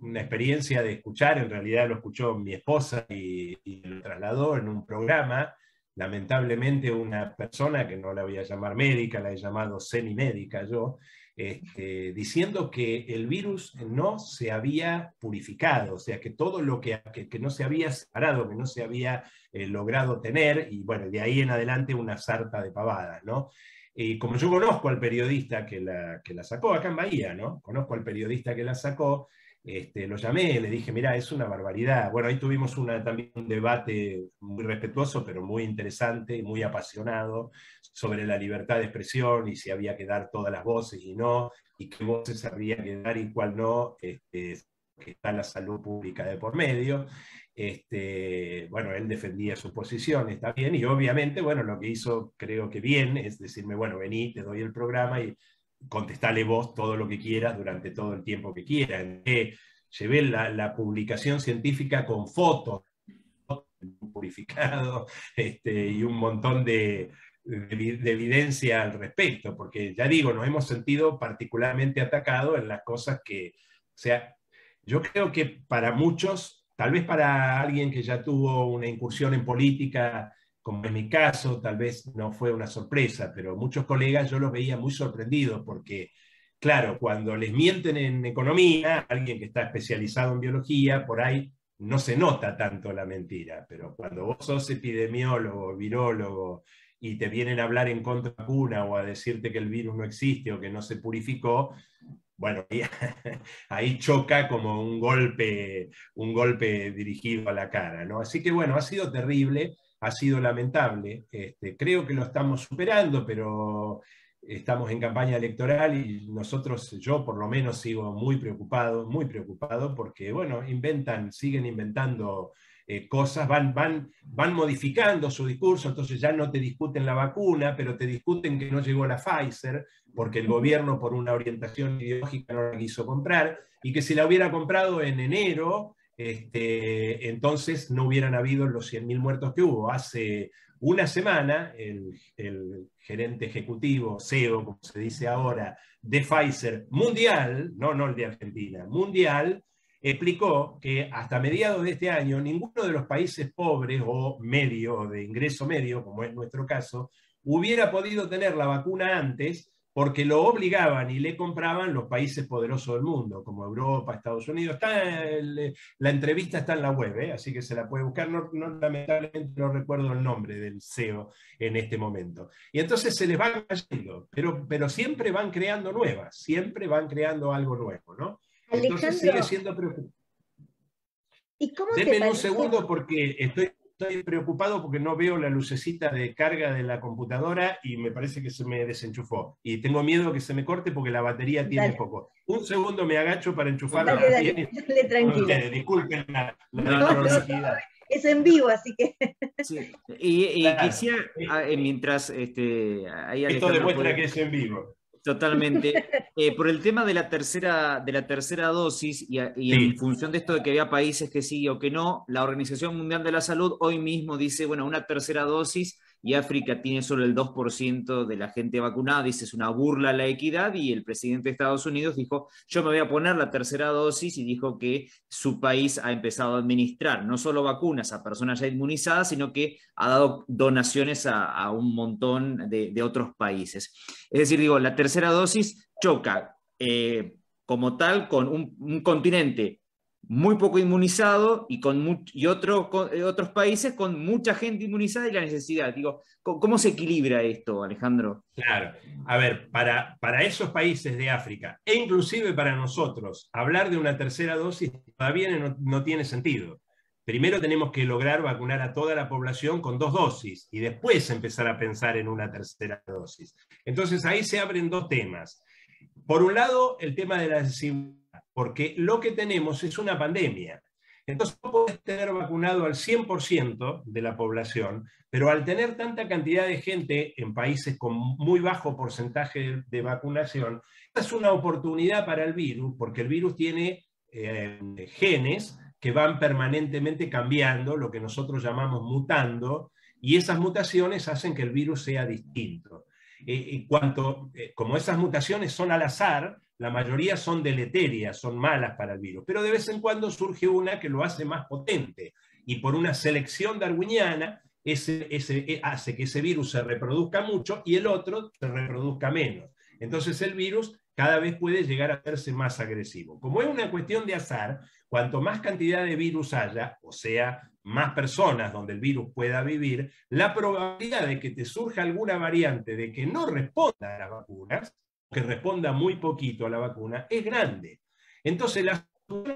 una experiencia de escuchar, en realidad lo escuchó mi esposa y lo trasladó en un programa, lamentablemente una persona, que no la voy a llamar médica, la he llamado semi-médica yo, diciendo que el virus no se había purificado, o sea, que todo lo que no se había separado, que no se había logrado tener, y bueno, de ahí en adelante una sarta de pavadas, ¿no? Y como yo conozco al periodista que la sacó, acá en Bahía, ¿no? Conozco al periodista que la sacó, lo llamé, le dije, mirá, es una barbaridad. Bueno, ahí tuvimos también un debate muy respetuoso, pero muy interesante, muy apasionado, sobre la libertad de expresión y si había que dar todas las voces y no, y qué voces había que dar y cuál no, que está la salud pública de por medio. Bueno, él defendía su posición, está bien, y obviamente, bueno, lo que hizo, creo que bien, es decirme, bueno, vení, te doy el programa y contestale vos todo lo que quieras durante todo el tiempo que quieras. Llevé la publicación científica con fotos, purificado, y un montón de evidencia al respecto, porque ya digo, nos hemos sentido particularmente atacados en las cosas que, o sea, yo creo que para muchos, tal vez para alguien que ya tuvo una incursión en política, como en mi caso, tal vez no fue una sorpresa, pero muchos colegas yo los veía muy sorprendidos porque, claro, cuando les mienten en economía, alguien que está especializado en biología, por ahí no se nota tanto la mentira, pero cuando vos sos epidemiólogo, virólogo, y te vienen a hablar en contra de la vacuna o a decirte que el virus no existe o que no se purificó, bueno, ahí choca como un golpe dirigido a la cara, ¿no? Así que bueno, ha sido terrible, ha sido lamentable. Creo que lo estamos superando, pero estamos en campaña electoral y nosotros, yo por lo menos sigo muy preocupado porque, bueno, siguen inventando cosas, van modificando su discurso, entonces ya no te discuten la vacuna, pero te discuten que no llegó la Pfizer, porque el gobierno por una orientación ideológica no la quiso comprar, y que si la hubiera comprado en enero, entonces no hubieran habido los 100.000 muertos que hubo. Hace una semana, el gerente ejecutivo, CEO, como se dice ahora, de Pfizer mundial, no el de Argentina, mundial, explicó que hasta mediados de este año ninguno de los países pobres o medio, de ingreso medio, como es nuestro caso, hubiera podido tener la vacuna antes porque lo obligaban y le compraban los países poderosos del mundo, como Europa, Estados Unidos. La entrevista está en la web, así que se la puede buscar. Lamentablemente no recuerdo el nombre del CEO en este momento. Y entonces se les van cayendo, pero siempre van creando nuevas, siempre van creando algo nuevo, ¿no? Entonces sigue siendo preocupante. ¿Y cómo Denme un segundo porque estoy preocupado porque no veo la lucecita de carga de la computadora y me parece que se me desenchufó. Y tengo miedo que se me corte porque la batería tiene poco. Un segundo me agacho para enchufarla. Dale, tranquilo. Disculpen la tecnología. Es en vivo, así que... Sí. Y claro, quisiera, mientras... ahí esto demuestra que es en vivo. Totalmente. Por el tema de la tercera dosis y sí, en función de esto de que había países que sí o que no, la Organización Mundial de la Salud hoy mismo dice, bueno, una tercera dosis y África tiene solo el 2% de la gente vacunada, dice, es una burla a la equidad, y el presidente de Estados Unidos dijo, yo me voy a poner la tercera dosis, y dijo que su país ha empezado a administrar no solo vacunas a personas ya inmunizadas, sino que ha dado donaciones a un montón de otros países. Es decir, digo, la tercera dosis choca como tal con un continente muy poco inmunizado y otros países con mucha gente inmunizada y la necesidad. Digo, ¿cómo se equilibra esto, Alejandro? Claro. A ver, para esos países de África, e inclusive para nosotros, hablar de una tercera dosis todavía no tiene sentido. Primero tenemos que lograr vacunar a toda la población con 2 dosis y después empezar a pensar en una tercera dosis. Entonces ahí se abren 2 temas. Por un lado, el tema de la desigualdad, porque lo que tenemos es una pandemia. Entonces no podés tener vacunado al 100% de la población, pero al tener tanta cantidad de gente en países con muy bajo porcentaje de vacunación, es una oportunidad para el virus, porque el virus tiene genes que van permanentemente cambiando, lo que nosotros llamamos mutando, y esas mutaciones hacen que el virus sea distinto. Como esas mutaciones son al azar, la mayoría son deleterias, son malas para el virus, pero de vez en cuando surge una que lo hace más potente, y por una selección darwiniana hace que ese virus se reproduzca mucho y el otro se reproduzca menos. Entonces el virus cada vez puede llegar a hacerse más agresivo. Como es una cuestión de azar, cuanto más cantidad de virus haya, o sea, más personas donde el virus pueda vivir, la probabilidad de que te surja alguna variante de que no responda a las vacunas, que responda muy poquito a la vacuna, es grande. Entonces la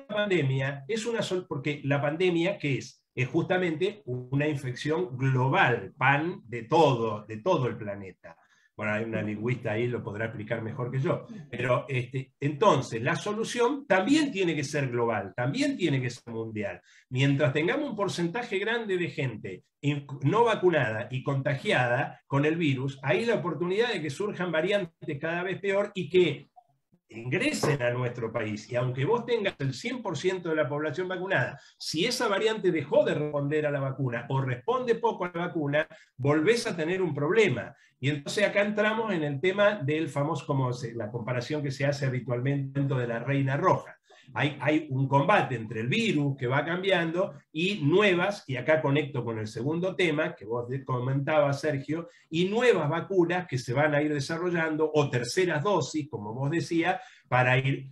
pandemia es porque la pandemia, ¿qué es? Es justamente una infección global, pan de todo el planeta. Bueno, hay una lingüista ahí, lo podrá explicar mejor que yo. Pero entonces, la solución también tiene que ser global, también tiene que ser mundial. Mientras tengamos un porcentaje grande de gente no vacunada y contagiada con el virus, hay la oportunidad de que surjan variantes cada vez peor y que ingresen a nuestro país. Y aunque vos tengas el 100% de la población vacunada, si esa variante dejó de responder a la vacuna o responde poco a la vacuna, volvés a tener un problema. Y entonces acá entramos en el tema del famoso, la comparación que se hace habitualmente dentro de la reina roja. Hay un combate entre el virus que va cambiando y nuevas, y acá conecto con el segundo tema que vos comentabas, Sergio, y nuevas vacunas que se van a ir desarrollando, o terceras dosis, como vos decías, para ir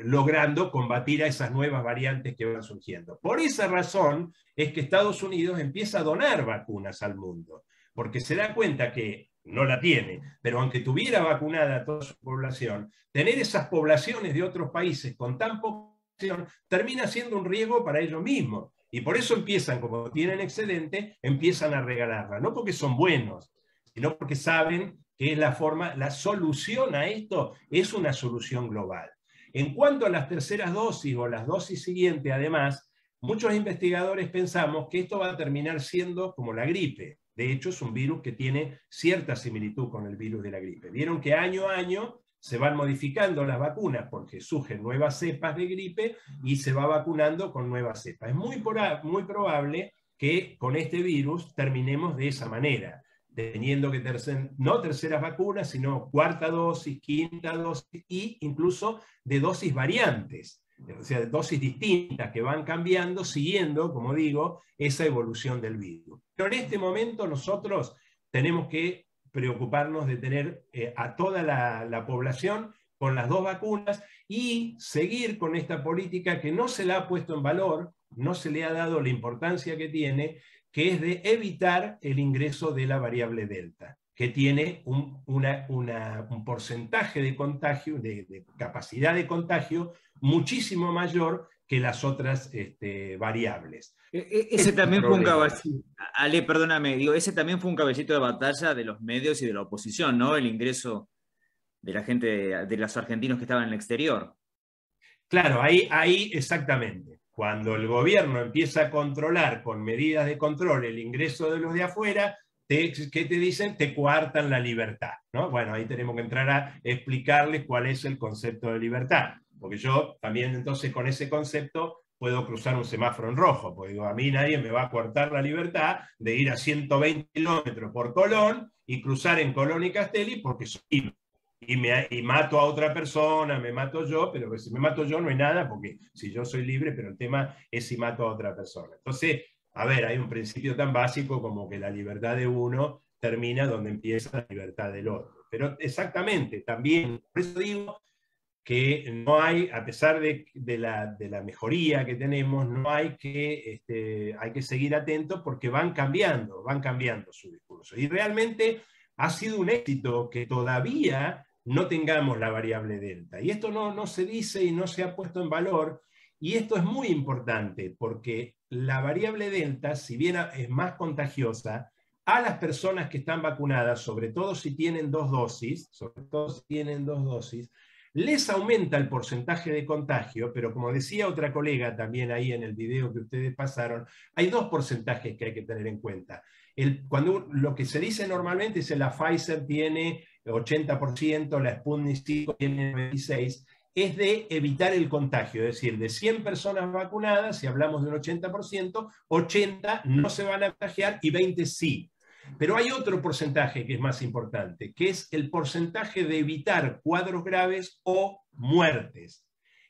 logrando combatir a esas nuevas variantes que van surgiendo. Por esa razón es que Estados Unidos empieza a donar vacunas al mundo, porque se da cuenta que no la tiene, pero aunque tuviera vacunada a toda su población, tener esas poblaciones de otros países con tan poca población termina siendo un riesgo para ellos mismos. Y por eso empiezan, como tienen excedente, empiezan a regalarla. No porque son buenos, sino porque saben que es la solución a esto es una solución global. En cuanto a las terceras dosis o las dosis siguientes, además, muchos investigadores pensamos que esto va a terminar siendo como la gripe. De hecho, es un virus que tiene cierta similitud con el virus de la gripe. Vieron que año a año se van modificando las vacunas porque surgen nuevas cepas de gripe y se va vacunando con nuevas cepas. Es muy probable que con este virus terminemos de esa manera, teniendo que no terceras vacunas, sino cuarta dosis, quinta dosis e incluso de dosis variantes. O sea, de dosis distintas que van cambiando, siguiendo, como digo, esa evolución del virus. Pero en este momento nosotros tenemos que preocuparnos de tener a toda la población con las 2 vacunas y seguir con esta política que no se la ha puesto en valor, no se le ha dado la importancia que tiene, que es de evitar el ingreso de la variable Delta, que tiene un porcentaje de contagio, de capacidad de contagio, muchísimo mayor que las otras variables. Ese también fue un caballito, Ale, perdóname, digo, ese también fue un caballito de batalla de los medios y de la oposición, ¿no? El ingreso de la gente, de los argentinos que estaban en el exterior. Claro, ahí exactamente. Cuando el gobierno empieza a controlar con medidas de control el ingreso de los de afuera, ¿qué te dicen? Te coartan la libertad, ¿no? Bueno, ahí tenemos que entrar a explicarles cuál es el concepto de libertad, porque yo también entonces con ese concepto puedo cruzar un semáforo en rojo, porque digo, a mí nadie me va a coartar la libertad de ir a 120 kilómetros por Colón y cruzar en Colón y Castelli porque soy libre. Y mato a otra persona, me mato yo, pero si me mato yo no hay nada, porque si yo soy libre, pero el tema es si mato a otra persona. Entonces, a ver, hay un principio tan básico como que la libertad de uno termina donde empieza la libertad del otro. Pero exactamente, también, por eso digo que no hay, a pesar de la mejoría que tenemos, no hay que seguir atentos porque van cambiando su discurso. Y realmente ha sido un éxito que todavía no tengamos la variable delta. Y esto no se dice y no se ha puesto en valor, y esto es muy importante, porque la variable delta, si bien es más contagiosa, a las personas que están vacunadas, sobre todo si tienen dos dosis, les aumenta el porcentaje de contagio, pero como decía otra colega también ahí en el video que ustedes pasaron, hay dos porcentajes que hay que tener en cuenta. Lo que se dice normalmente es que la Pfizer tiene 80%, la Sputnik 5 tiene 96%, es de evitar el contagio, es decir, de 100 personas vacunadas, si hablamos de un 80%, 80 no se van a contagiar y 20 sí. Pero hay otro porcentaje que es más importante, que es el porcentaje de evitar cuadros graves o muertes.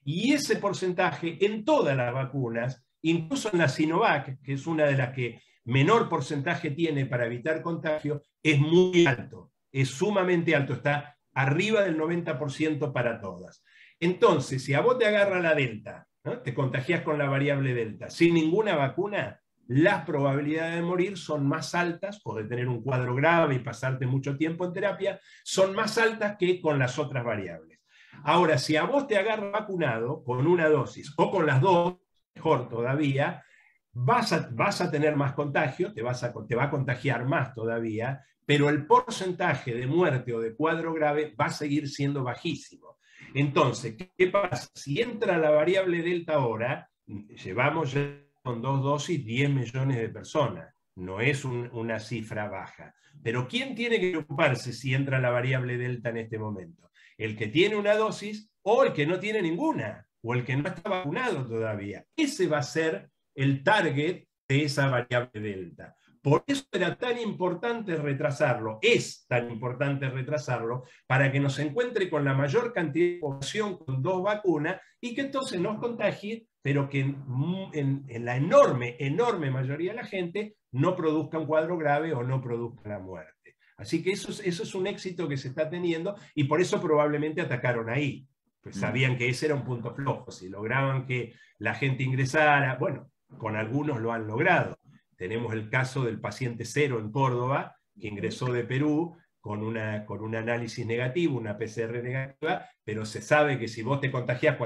Y ese porcentaje en todas las vacunas, incluso en la Sinovac, que es una de las que menor porcentaje tiene para evitar contagio, es muy alto, es sumamente alto, está arriba del 90% para todas. Entonces, si a vos te agarra la delta, ¿no? Te contagias con la variable delta, sin ninguna vacuna, las probabilidades de morir son más altas, o de tener un cuadro grave y pasarte mucho tiempo en terapia, son más altas que con las otras variables. Ahora, si a vos te agarra vacunado con una dosis, o con las dos, mejor todavía, vas a tener más contagio, te va a contagiar más todavía, pero el porcentaje de muerte o de cuadro grave va a seguir siendo bajísimo. Entonces, ¿qué pasa? Si entra la variable delta ahora, llevamos ya con 2 dosis 10 millones de personas. No es una cifra baja. Pero ¿quién tiene que preocuparse si entra la variable delta en este momento? El que tiene una dosis o el que no tiene ninguna, o el que no está vacunado todavía. Ese va a ser el target de esa variable delta. Por eso era tan importante retrasarlo, es tan importante retrasarlo, para que nos encuentre con la mayor cantidad de población con 2 vacunas y que entonces nos contagie, pero que en la enorme mayoría de la gente no produzca un cuadro grave o no produzca la muerte. Así que eso es un éxito que se está teniendo y por eso probablemente atacaron ahí. Pues sabían que ese era un punto flojo. Si lograban que la gente ingresara, bueno, con algunos lo han logrado. Tenemos el caso del paciente 0 en Córdoba, que ingresó de Perú con un análisis negativo, una PCR negativa, pero se sabe que si vos te contagiás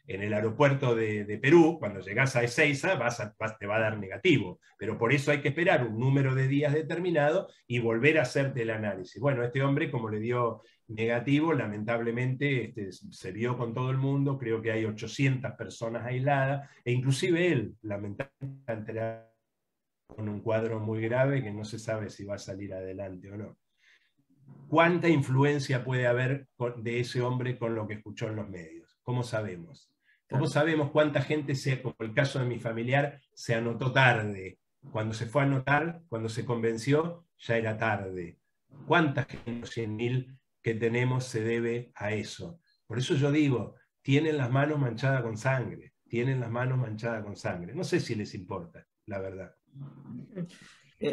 en el aeropuerto de Perú, cuando llegás a Ezeiza, te va a dar negativo. Pero por eso hay que esperar un número de días determinado y volver a hacerte el análisis. Bueno, este hombre, como le dio negativo, lamentablemente se vio con todo el mundo, creo que hay 800 personas aisladas, e inclusive él, lamentablemente, con un cuadro muy grave que no se sabe si va a salir adelante o no. ¿Cuánta influencia puede haber de ese hombre con lo que escuchó en los medios? ¿Cómo sabemos? ¿Cómo sabemos cuánta gente, como el caso de mi familiar, se anotó tarde? Cuando se fue a anotar, cuando se convenció, ya era tarde. ¿Cuánta gente, 100.000 que tenemos, se debe a eso? Por eso yo digo, tienen las manos manchadas con sangre, tienen las manos manchadas con sangre. No sé si les importa, la verdad.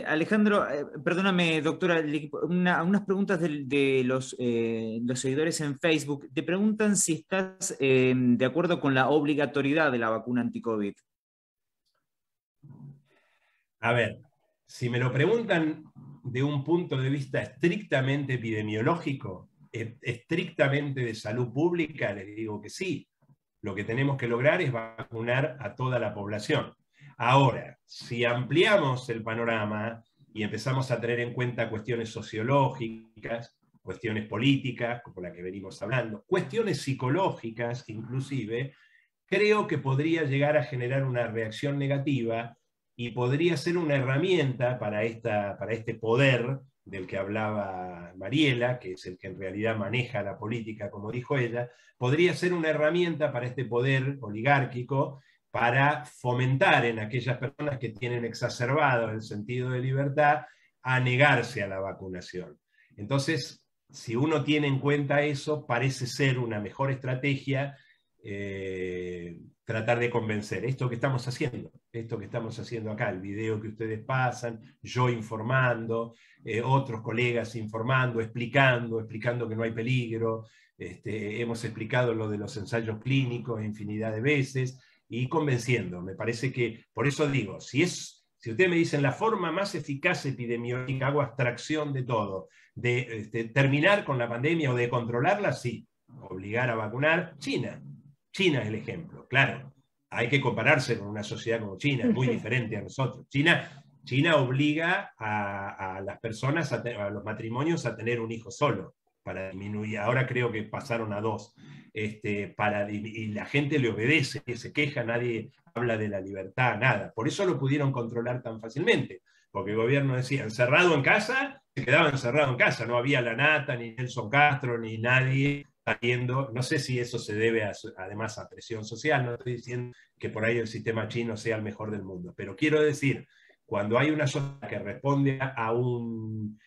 Alejandro, perdóname, doctora, unas preguntas de los seguidores en Facebook. Te preguntan si estás de acuerdo con la obligatoriedad de la vacuna anti-COVID. A ver, Si me lo preguntan de un punto de vista estrictamente epidemiológico, estrictamente de salud pública, les digo que sí. Lo que tenemos que lograr es vacunar a toda la población. Ahora, si ampliamos el panorama y empezamos a tener en cuenta cuestiones sociológicas, cuestiones políticas, como la que venimos hablando, cuestiones psicológicas inclusive, creo que podría llegar a generar una reacción negativa y podría ser una herramienta para este poder del que hablaba Mariela, que es el que en realidad maneja la política, como dijo ella, podría ser una herramienta para este poder oligárquico para fomentar en aquellas personas que tienen exacerbado el sentido de libertad a negarse a la vacunación. Entonces, si uno tiene en cuenta eso, parece ser una mejor estrategia tratar de convencer. Esto que estamos haciendo acá, el video que ustedes pasan, yo informando, otros colegas informando, explicando que no hay peligro, hemos explicado lo de los ensayos clínicos infinidad de veces, y convenciendo. Me parece que, por eso digo, si ustedes me dicen la forma más eficaz epidemiológica, hago abstracción de todo, de terminar con la pandemia o de controlarla, sí, obligar a vacunar, China es el ejemplo, claro. Hay que compararse con una sociedad como China, muy diferente a nosotros. China obliga a las personas, a los matrimonios, a tener un hijo solo, para disminuir. Ahora creo que pasaron a 2. Y la gente le obedece, se queja, nadie habla de la libertad, nada. Por eso lo pudieron controlar tan fácilmente, porque el gobierno decía, encerrado en casa, se quedaba encerrado en casa, no había la Nata, ni Nelson Castro, ni nadie saliendo. No sé si eso se debe además a presión social, no estoy diciendo que por ahí el sistema chino sea el mejor del mundo, pero quiero decir, cuando hay una sociedad que responde a un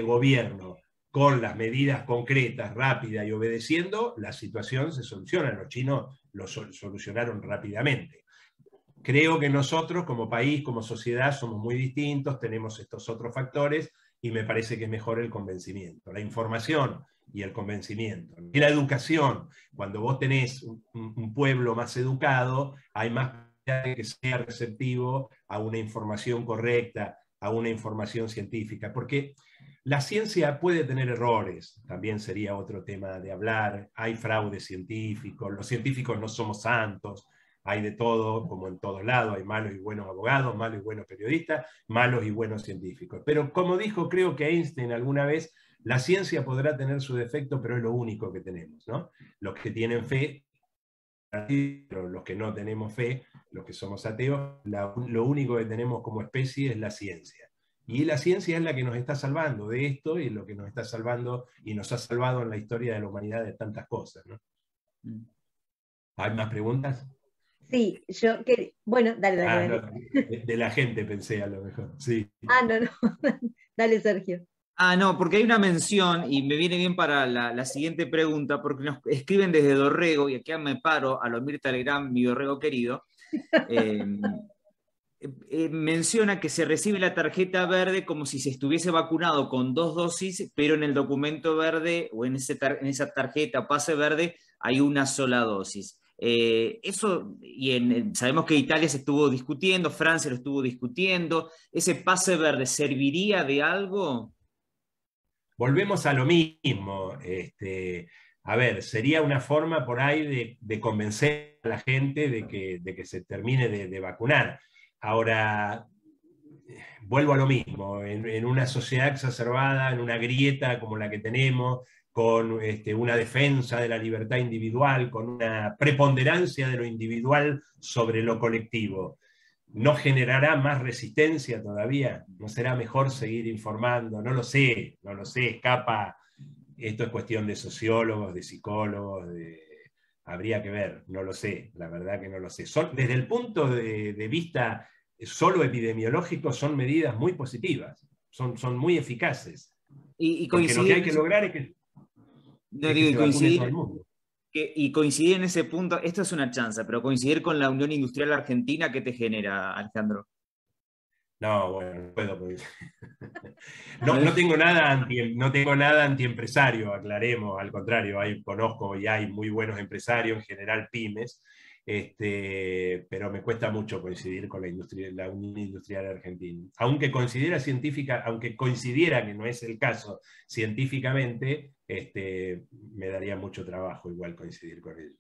gobierno con las medidas concretas, rápidas y obedeciendo, la situación se soluciona. Los chinos lo solucionaron rápidamente. Creo que nosotros como país, como sociedad, somos muy distintos, tenemos estos otros factores y me parece que es mejor el convencimiento, la información y el convencimiento. Y la educación, cuando vos tenés un pueblo más educado, hay más que sea receptivo a una información correcta, a una información científica, porque la ciencia puede tener errores, también sería otro tema de hablar, hay fraude científico, los científicos no somos santos, hay de todo, como en todos lados, hay malos y buenos abogados, malos y buenos periodistas, malos y buenos científicos. Pero como dijo, creo que Einstein alguna vez, la ciencia podrá tener su defecto, pero es lo único que tenemos, ¿no? Los que tienen fe, pero los que no tenemos fe, los que somos ateos, lo único que tenemos como especie es la ciencia. Y la ciencia es la que nos está salvando de esto y lo que nos está salvando y nos ha salvado en la historia de la humanidad de tantas cosas, ¿no? ¿Hay más preguntas? Sí, bueno, dale. No, de la gente pensé a lo mejor, sí. No. Dale, Sergio. No, porque hay una mención, y me viene bien para la siguiente pregunta, porque nos escriben desde Dorrego, y aquí me paro a lo Mirta Legrand, mi Dorrego querido. Menciona que se recibe la tarjeta verde como si se estuviese vacunado con 2 dosis, pero en el documento verde o en esa tarjeta pase verde hay una sola dosis. Eso, sabemos que Italia se estuvo discutiendo, Francia lo estuvo discutiendo. ¿Ese pase verde serviría de algo? Volvemos a lo mismo. A ver, sería una forma por ahí de convencer a la gente de que se termine de vacunar. Ahora, vuelvo a lo mismo, en una sociedad exacerbada, en una grieta como la que tenemos, con una defensa de la libertad individual, con una preponderancia de lo individual sobre lo colectivo, ¿no generará más resistencia todavía? ¿No será mejor seguir informando? No lo sé, escapa. Esto es cuestión de sociólogos, de psicólogos, habría que ver, no lo sé, la verdad que no lo sé. Desde el punto de vista solo epidemiológico, son medidas muy positivas, son muy eficaces. Porque lo que hay que lograr es que coincidir todo el mundo. Y coincidir en ese punto, esto es una chance, pero coincidir con la Unión Industrial Argentina, ¿qué te genera, Alejandro? No, bueno, no puedo. No tengo nada antiempresario, aclaremos, al contrario, conozco y hay muy buenos empresarios, en general pymes, pero me cuesta mucho coincidir con la Unión Industrial Argentina. Aunque coincidiera que no es el caso científicamente, me daría mucho trabajo igual coincidir con ellos.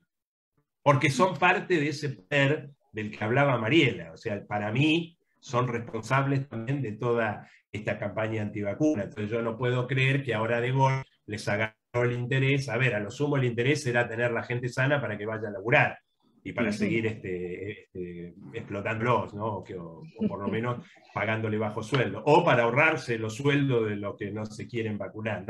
Porque son parte de ese poder del que hablaba Mariela. O sea, para mí son responsables también de toda esta campaña antivacuna. Entonces yo no puedo creer que ahora de gol les agarró el interés. A ver, a lo sumo el interés era tener la gente sana para que vaya a laburar y para seguir explotándolos, ¿no? O por lo menos pagándole bajo sueldo. O para ahorrarse los sueldos de los que no se quieren vacunar.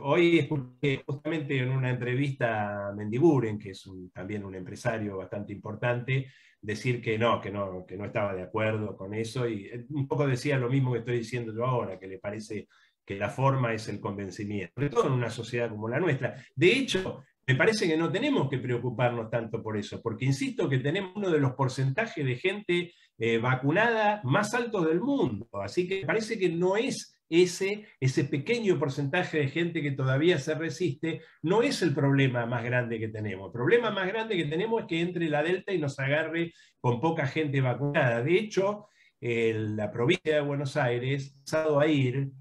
Hoy escuché justamente en una entrevista a Mendiguren, que es también un empresario bastante importante, decir que no estaba de acuerdo con eso, y un poco decía lo mismo que estoy diciendo yo ahora, que le parece que la forma es el convencimiento, sobre todo en una sociedad como la nuestra. De hecho, me parece que no tenemos que preocuparnos tanto por eso, porque insisto que tenemos uno de los porcentajes de gente vacunada más altos del mundo, así que me parece que no es ese pequeño porcentaje de gente que todavía se resiste, no es el problema más grande que tenemos. El problema más grande que tenemos es que entre la Delta y nos agarre con poca gente vacunada. De hecho, la provincia de Buenos Aires ha empezado a ir,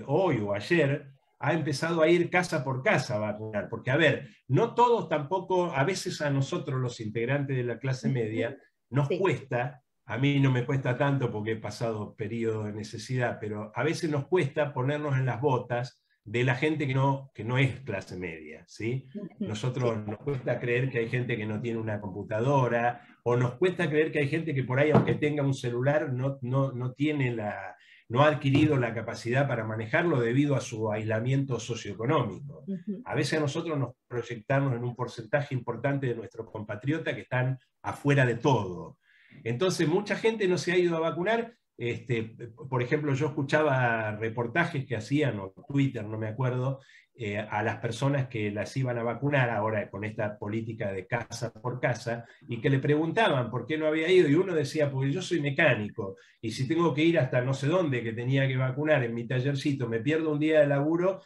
hoy o ayer, ha empezado a ir casa por casa a vacunar. Porque, a ver, no todos tampoco, a veces a nosotros los integrantes de la clase media, nos cuesta. A mí no me cuesta tanto porque he pasado periodo de necesidad, pero a veces nos cuesta ponernos en las botas de la gente que no es clase media, ¿sí? Nosotros nos cuesta creer que hay gente que no tiene una computadora, o nos cuesta creer que hay gente que por ahí, aunque tenga un celular, no ha adquirido la capacidad para manejarlo debido a su aislamiento socioeconómico. A veces a nosotros nos proyectamos en un porcentaje importante de nuestros compatriotas que están afuera de todo. Entonces, mucha gente no se ha ido a vacunar. Por ejemplo, yo escuchaba reportajes que hacían, o Twitter, no me acuerdo, a las personas que las iban a vacunar ahora con esta política de casa por casa, y que le preguntaban por qué no había ido, y uno decía, porque yo soy mecánico, y si tengo que ir hasta no sé dónde, que tenía que vacunar en mi tallercito, me pierdo un día de laburo,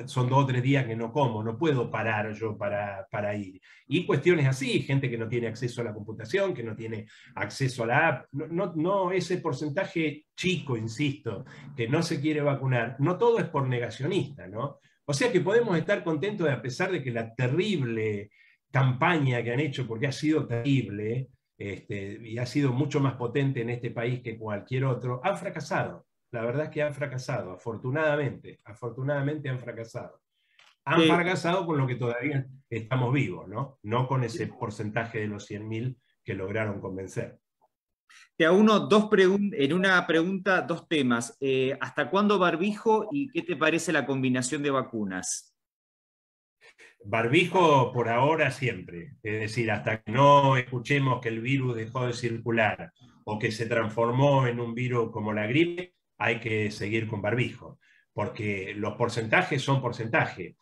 son 2 o 3 días que no como, no puedo parar yo para ir. Y cuestiones así, gente que no tiene acceso a la computación, que no tiene acceso a la app, no ese porcentaje chico, insisto, que no se quiere vacunar, no todo es por negacionista, ¿no? O sea que podemos estar contentos a pesar de que la terrible campaña que han hecho, porque ha sido terrible, y ha sido mucho más potente en este país que cualquier otro, han fracasado. La verdad es que han fracasado, afortunadamente han fracasado. Han fracasado con lo que todavía estamos vivos, ¿no? No con ese porcentaje de los 100.000 que lograron convencer. Te hago en una pregunta, 2 temas. ¿Hasta cuándo barbijo y qué te parece la combinación de vacunas? Barbijo por ahora siempre. Es decir, hasta que no escuchemos que el virus dejó de circular o que se transformó en un virus como la gripe, hay que seguir con barbijo. Porque los porcentajes son porcentajes.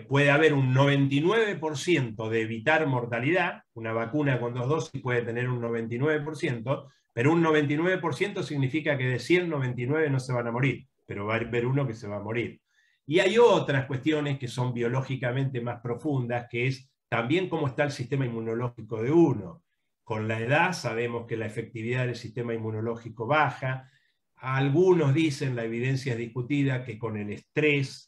Puede haber un 99% de evitar mortalidad, una vacuna con 2 dosis puede tener un 99%, pero un 99% significa que de 100, 99 no se van a morir, pero va a haber uno que se va a morir. Y hay otras cuestiones que son biológicamente más profundas, que es también cómo está el sistema inmunológico de uno. Con la edad sabemos que la efectividad del sistema inmunológico baja. Algunos dicen, la evidencia es discutida, que con el estrés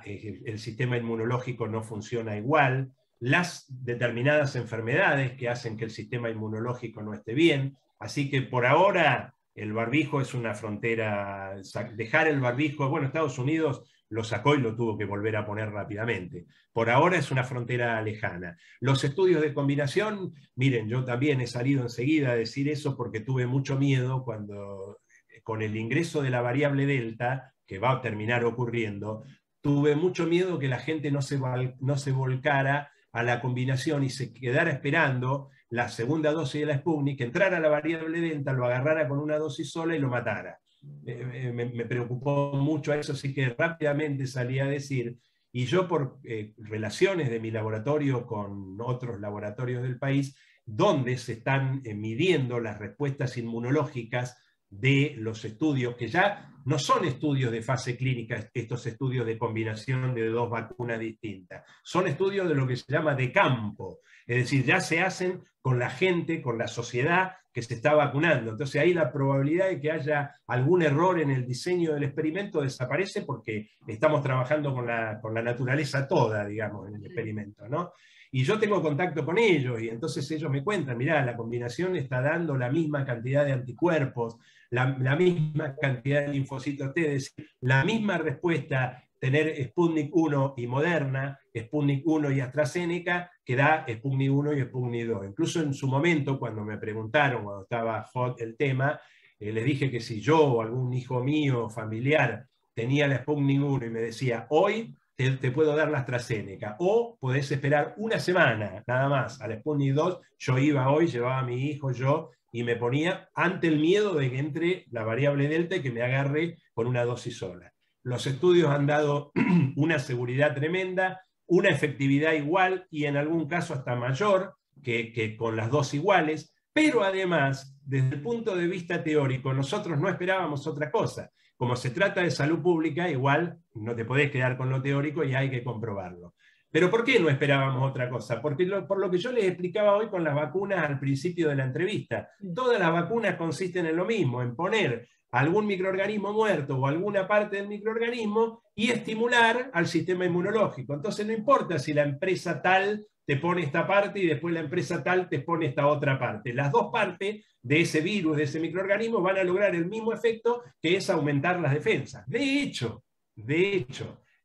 el sistema inmunológico no funciona igual, las determinadas enfermedades que hacen que el sistema inmunológico no esté bien, así que por ahora el barbijo es una frontera, dejar el barbijo, bueno, Estados Unidos lo sacó y lo tuvo que volver a poner rápidamente, por ahora es una frontera lejana. Los estudios de combinación, miren, yo también he salido enseguida a decir eso porque tuve mucho miedo cuando, con el ingreso de la variable Delta, que va a terminar ocurriendo, tuve mucho miedo que la gente no se volcara a la combinación y se quedara esperando la segunda dosis de la Sputnik, que entrara la variable Delta, lo agarrara con una dosis sola y lo matara. Me preocupó mucho a eso, así que rápidamente salí a decir, y yo por relaciones de mi laboratorio con otros laboratorios del país, donde se están midiendo las respuestas inmunológicas de los estudios que ya no son estudios de fase clínica, estos estudios de combinación de dos vacunas distintas. Son estudios de lo que se llama de campo. Es decir, ya se hacen con la gente, con la sociedad que se está vacunando. Entonces ahí la probabilidad de que haya algún error en el diseño del experimento desaparece porque estamos trabajando con la naturaleza toda, digamos, en el experimento, ¿no? Y yo tengo contacto con ellos y entonces ellos me cuentan, mirá, la combinación está dando la misma cantidad de anticuerpos, la misma cantidad de linfocitos T, es decir, la misma respuesta tener Sputnik 1 y Moderna, Sputnik 1 y AstraZeneca, que da Sputnik 1 y Sputnik 2. Incluso en su momento, cuando me preguntaron, cuando estaba hot el tema, les dije que si yo o algún hijo mío, familiar, tenía la Sputnik 1 y me decía, hoy te puedo dar la AstraZeneca, o podés esperar una semana, nada más, a la Sputnik 2, yo iba hoy, llevaba a mi hijo, yo, y me ponía ante el miedo de que entre la variable Delta y que me agarre con una dosis sola. Los estudios han dado una seguridad tremenda, una efectividad igual y en algún caso hasta mayor que con las dos iguales, pero además, desde el punto de vista teórico, nosotros no esperábamos otra cosa. Como se trata de salud pública, igual no te podés quedar con lo teórico y hay que comprobarlo. ¿Pero por qué no esperábamos otra cosa? Porque por lo que yo les explicaba hoy con las vacunas al principio de la entrevista, todas las vacunas consisten en lo mismo, en poner algún microorganismo muerto o alguna parte del microorganismo y estimular al sistema inmunológico. Entonces no importa si la empresa tal te pone esta parte y después la empresa tal te pone esta otra parte. Las dos partes de ese virus, de ese microorganismo, van a lograr el mismo efecto, que es aumentar las defensas. De hecho,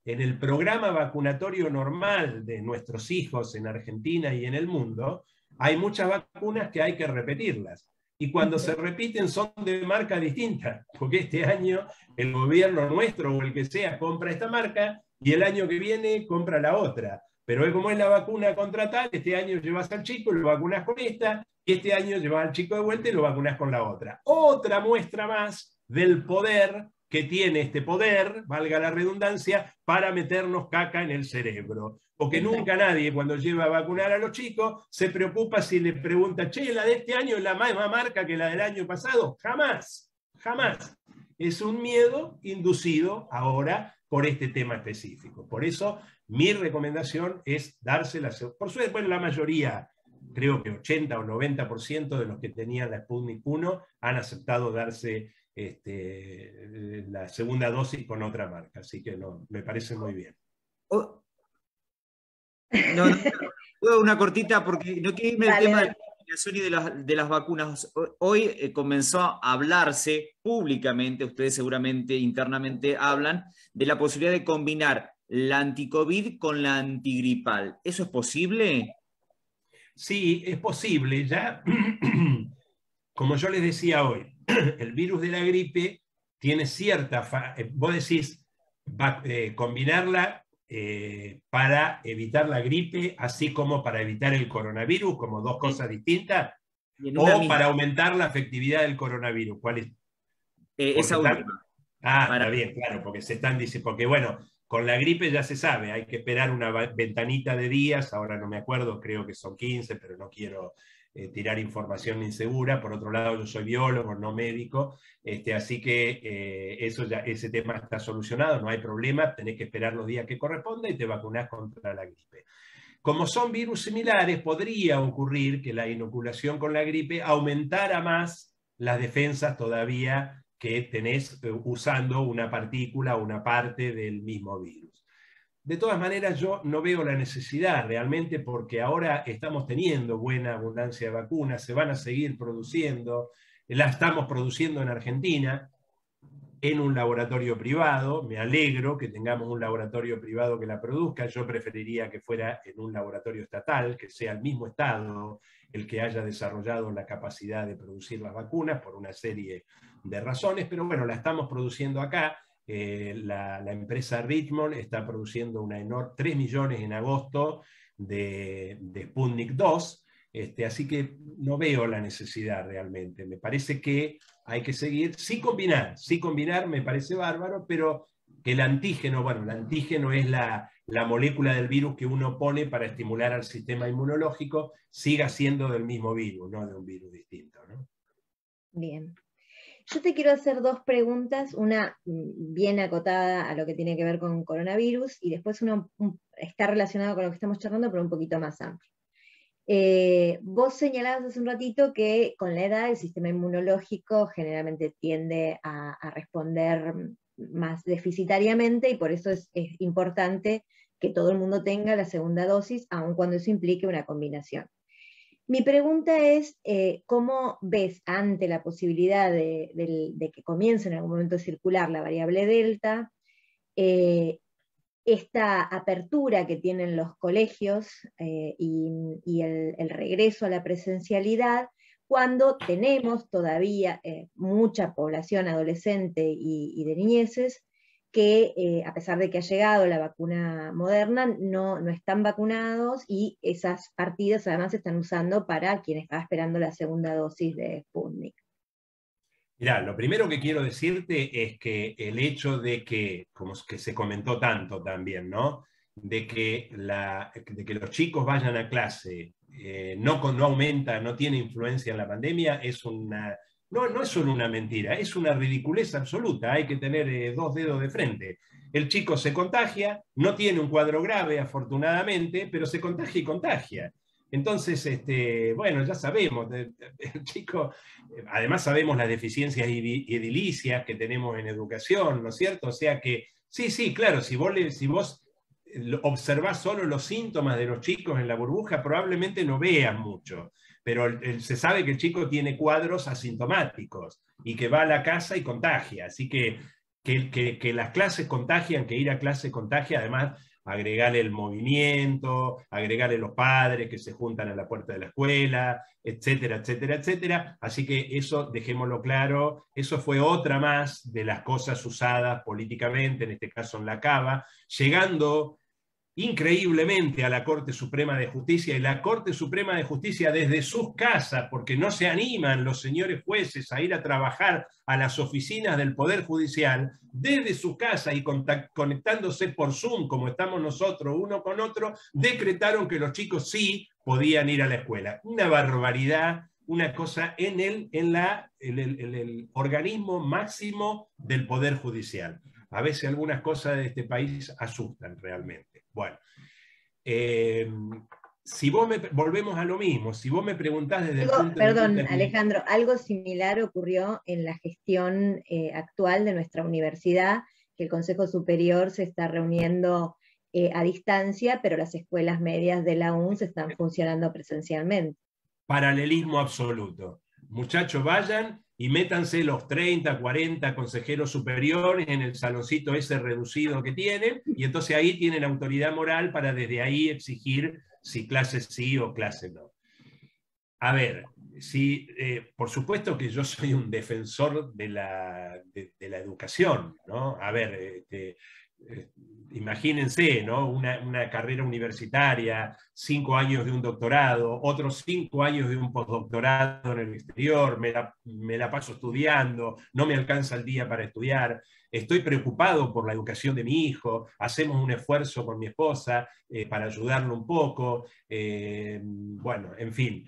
en el programa vacunatorio normal de nuestros hijos en Argentina y en el mundo, hay muchas vacunas que hay que repetirlas. Y cuando se repiten son de marca distinta, porque este año el gobierno nuestro o el que sea compra esta marca y el año que viene compra la otra. Pero como es la vacuna contra tal, este año llevas al chico y lo vacunas con esta, y este año llevas al chico de vuelta y lo vacunas con la otra. Otra muestra más del poder que tiene este poder, valga la redundancia, para meternos caca en el cerebro. Porque nunca nadie, cuando lleva a vacunar a los chicos, se preocupa si le pregunta, che, ¿la de este año es la misma marca que la del año pasado? Jamás, jamás. Es un miedo inducido ahora por este tema específico. Por eso, mi recomendación es dársela. Por suerte, bueno, la mayoría, creo que 80 o 90% de los que tenían la Sputnik 1 han aceptado darse la segunda dosis con otra marca. Así que no, me parece muy bien. Una cortita porque no quiero irme del tema de la vacunación y de las vacunas. Hoy comenzó a hablarse públicamente, ustedes seguramente internamente hablan, de la posibilidad de combinar la anticovid con la antigripal. ¿Eso es posible? Sí, es posible. Ya, como yo les decía hoy, el virus de la gripe tiene cierta... Vos decís combinarla para evitar la gripe, así como para evitar el coronavirus, como dos cosas distintas, o para aumentar la efectividad del coronavirus. ¿Cuál es? Esa última. Está bien, claro, porque se están diciendo, porque bueno, con la gripe ya se sabe, hay que esperar una ventanita de días, ahora no me acuerdo, creo que son 15, pero no quiero tirar información insegura. Por otro lado, yo soy biólogo, no médico, así que ese tema está solucionado, no hay problema, tenés que esperar los días que corresponda y te vacunás contra la gripe. Como son virus similares, podría ocurrir que la inoculación con la gripe aumentara más las defensas todavía que tenés usando una partícula o una parte del mismo virus. De todas maneras, yo no veo la necesidad realmente, porque ahora estamos teniendo buena abundancia de vacunas, se van a seguir produciendo, la estamos produciendo en Argentina, en un laboratorio privado. Me alegro que tengamos un laboratorio privado que la produzca. Yo preferiría que fuera en un laboratorio estatal, que sea el mismo Estado el que haya desarrollado la capacidad de producir las vacunas por una serie de razones, pero bueno, la estamos produciendo acá. La empresa Richmond está produciendo 3 millones en agosto de Sputnik 2, así que no veo la necesidad realmente. Me parece que hay que seguir, sí combinar me parece bárbaro, pero que el antígeno, bueno, el antígeno es la molécula del virus que uno pone para estimular al sistema inmunológico, siga siendo del mismo virus, no de un virus distinto, ¿no? Bien. Yo te quiero hacer dos preguntas, una bien acotada a lo que tiene que ver con coronavirus y después una está relacionada con lo que estamos charlando, pero un poquito más amplio. Vos señalabas hace un ratito que con la edad el sistema inmunológico generalmente tiende a responder más deficitariamente y por eso es importante que todo el mundo tenga la segunda dosis, aun cuando eso implique una combinación. Mi pregunta es, ¿cómo ves ante la posibilidad de que comience en algún momento a circular la variable Delta, esta apertura que tienen los colegios y el regreso a la presencialidad, cuando tenemos todavía mucha población adolescente y de niñeces que a pesar de que ha llegado la vacuna Moderna, no están vacunados y esas partidas además se están usando para quien estaba esperando la segunda dosis de Sputnik? Mirá, lo primero que quiero decirte es que el hecho de que, como que se comentó tanto también, ¿no? De que los chicos vayan a clase no aumenta, no tiene influencia en la pandemia, es una... No es solo una mentira, es una ridiculez absoluta, hay que tener dos dedos de frente. El chico se contagia, no tiene un cuadro grave afortunadamente, pero se contagia y contagia. Entonces, bueno, ya sabemos, el chico, además sabemos las deficiencias edilicias que tenemos en educación, ¿no es cierto? O sea que, sí, claro, si vos observás solo los síntomas de los chicos en la burbuja, probablemente no vean mucho. Pero se sabe que el chico tiene cuadros asintomáticos y que va a la casa y contagia. Así que las clases contagian, que ir a clase contagia, además agregarle el movimiento, agregarle los padres que se juntan a la puerta de la escuela, etcétera, etcétera, etcétera. Así que eso, dejémoslo claro, eso fue otra más de las cosas usadas políticamente, en este caso en la Cava, llegando increíblemente a la Corte Suprema de Justicia, y la Corte Suprema de Justicia desde sus casas, porque no se animan los señores jueces a ir a trabajar a las oficinas del Poder Judicial, desde su casa y conectándose por Zoom, como estamos nosotros uno con otro, decretaron que los chicos sí podían ir a la escuela. Una barbaridad, una cosa en el organismo máximo del Poder Judicial. A veces algunas cosas de este país asustan realmente. Bueno, volvemos a lo mismo, si vos me preguntás desde Perdón, Alejandro, algo similar ocurrió en la gestión actual de nuestra universidad, que el Consejo Superior se está reuniendo a distancia, pero las escuelas medias de la UNS están funcionando presencialmente. Paralelismo absoluto. Muchachos, vayan y métanse los 30, 40 consejeros superiores en el saloncito ese reducido que tienen, y entonces ahí tienen autoridad moral para desde ahí exigir si clases sí o clases no. A ver, por supuesto que yo soy un defensor de la educación, ¿no? A ver, imagínense, ¿no? Una carrera universitaria, 5 años de un doctorado, otros 5 años de un postdoctorado en el exterior, me la paso estudiando, no me alcanza el día para estudiar, estoy preocupado por la educación de mi hijo, hacemos un esfuerzo con mi esposa para ayudarlo un poco, bueno, en fin.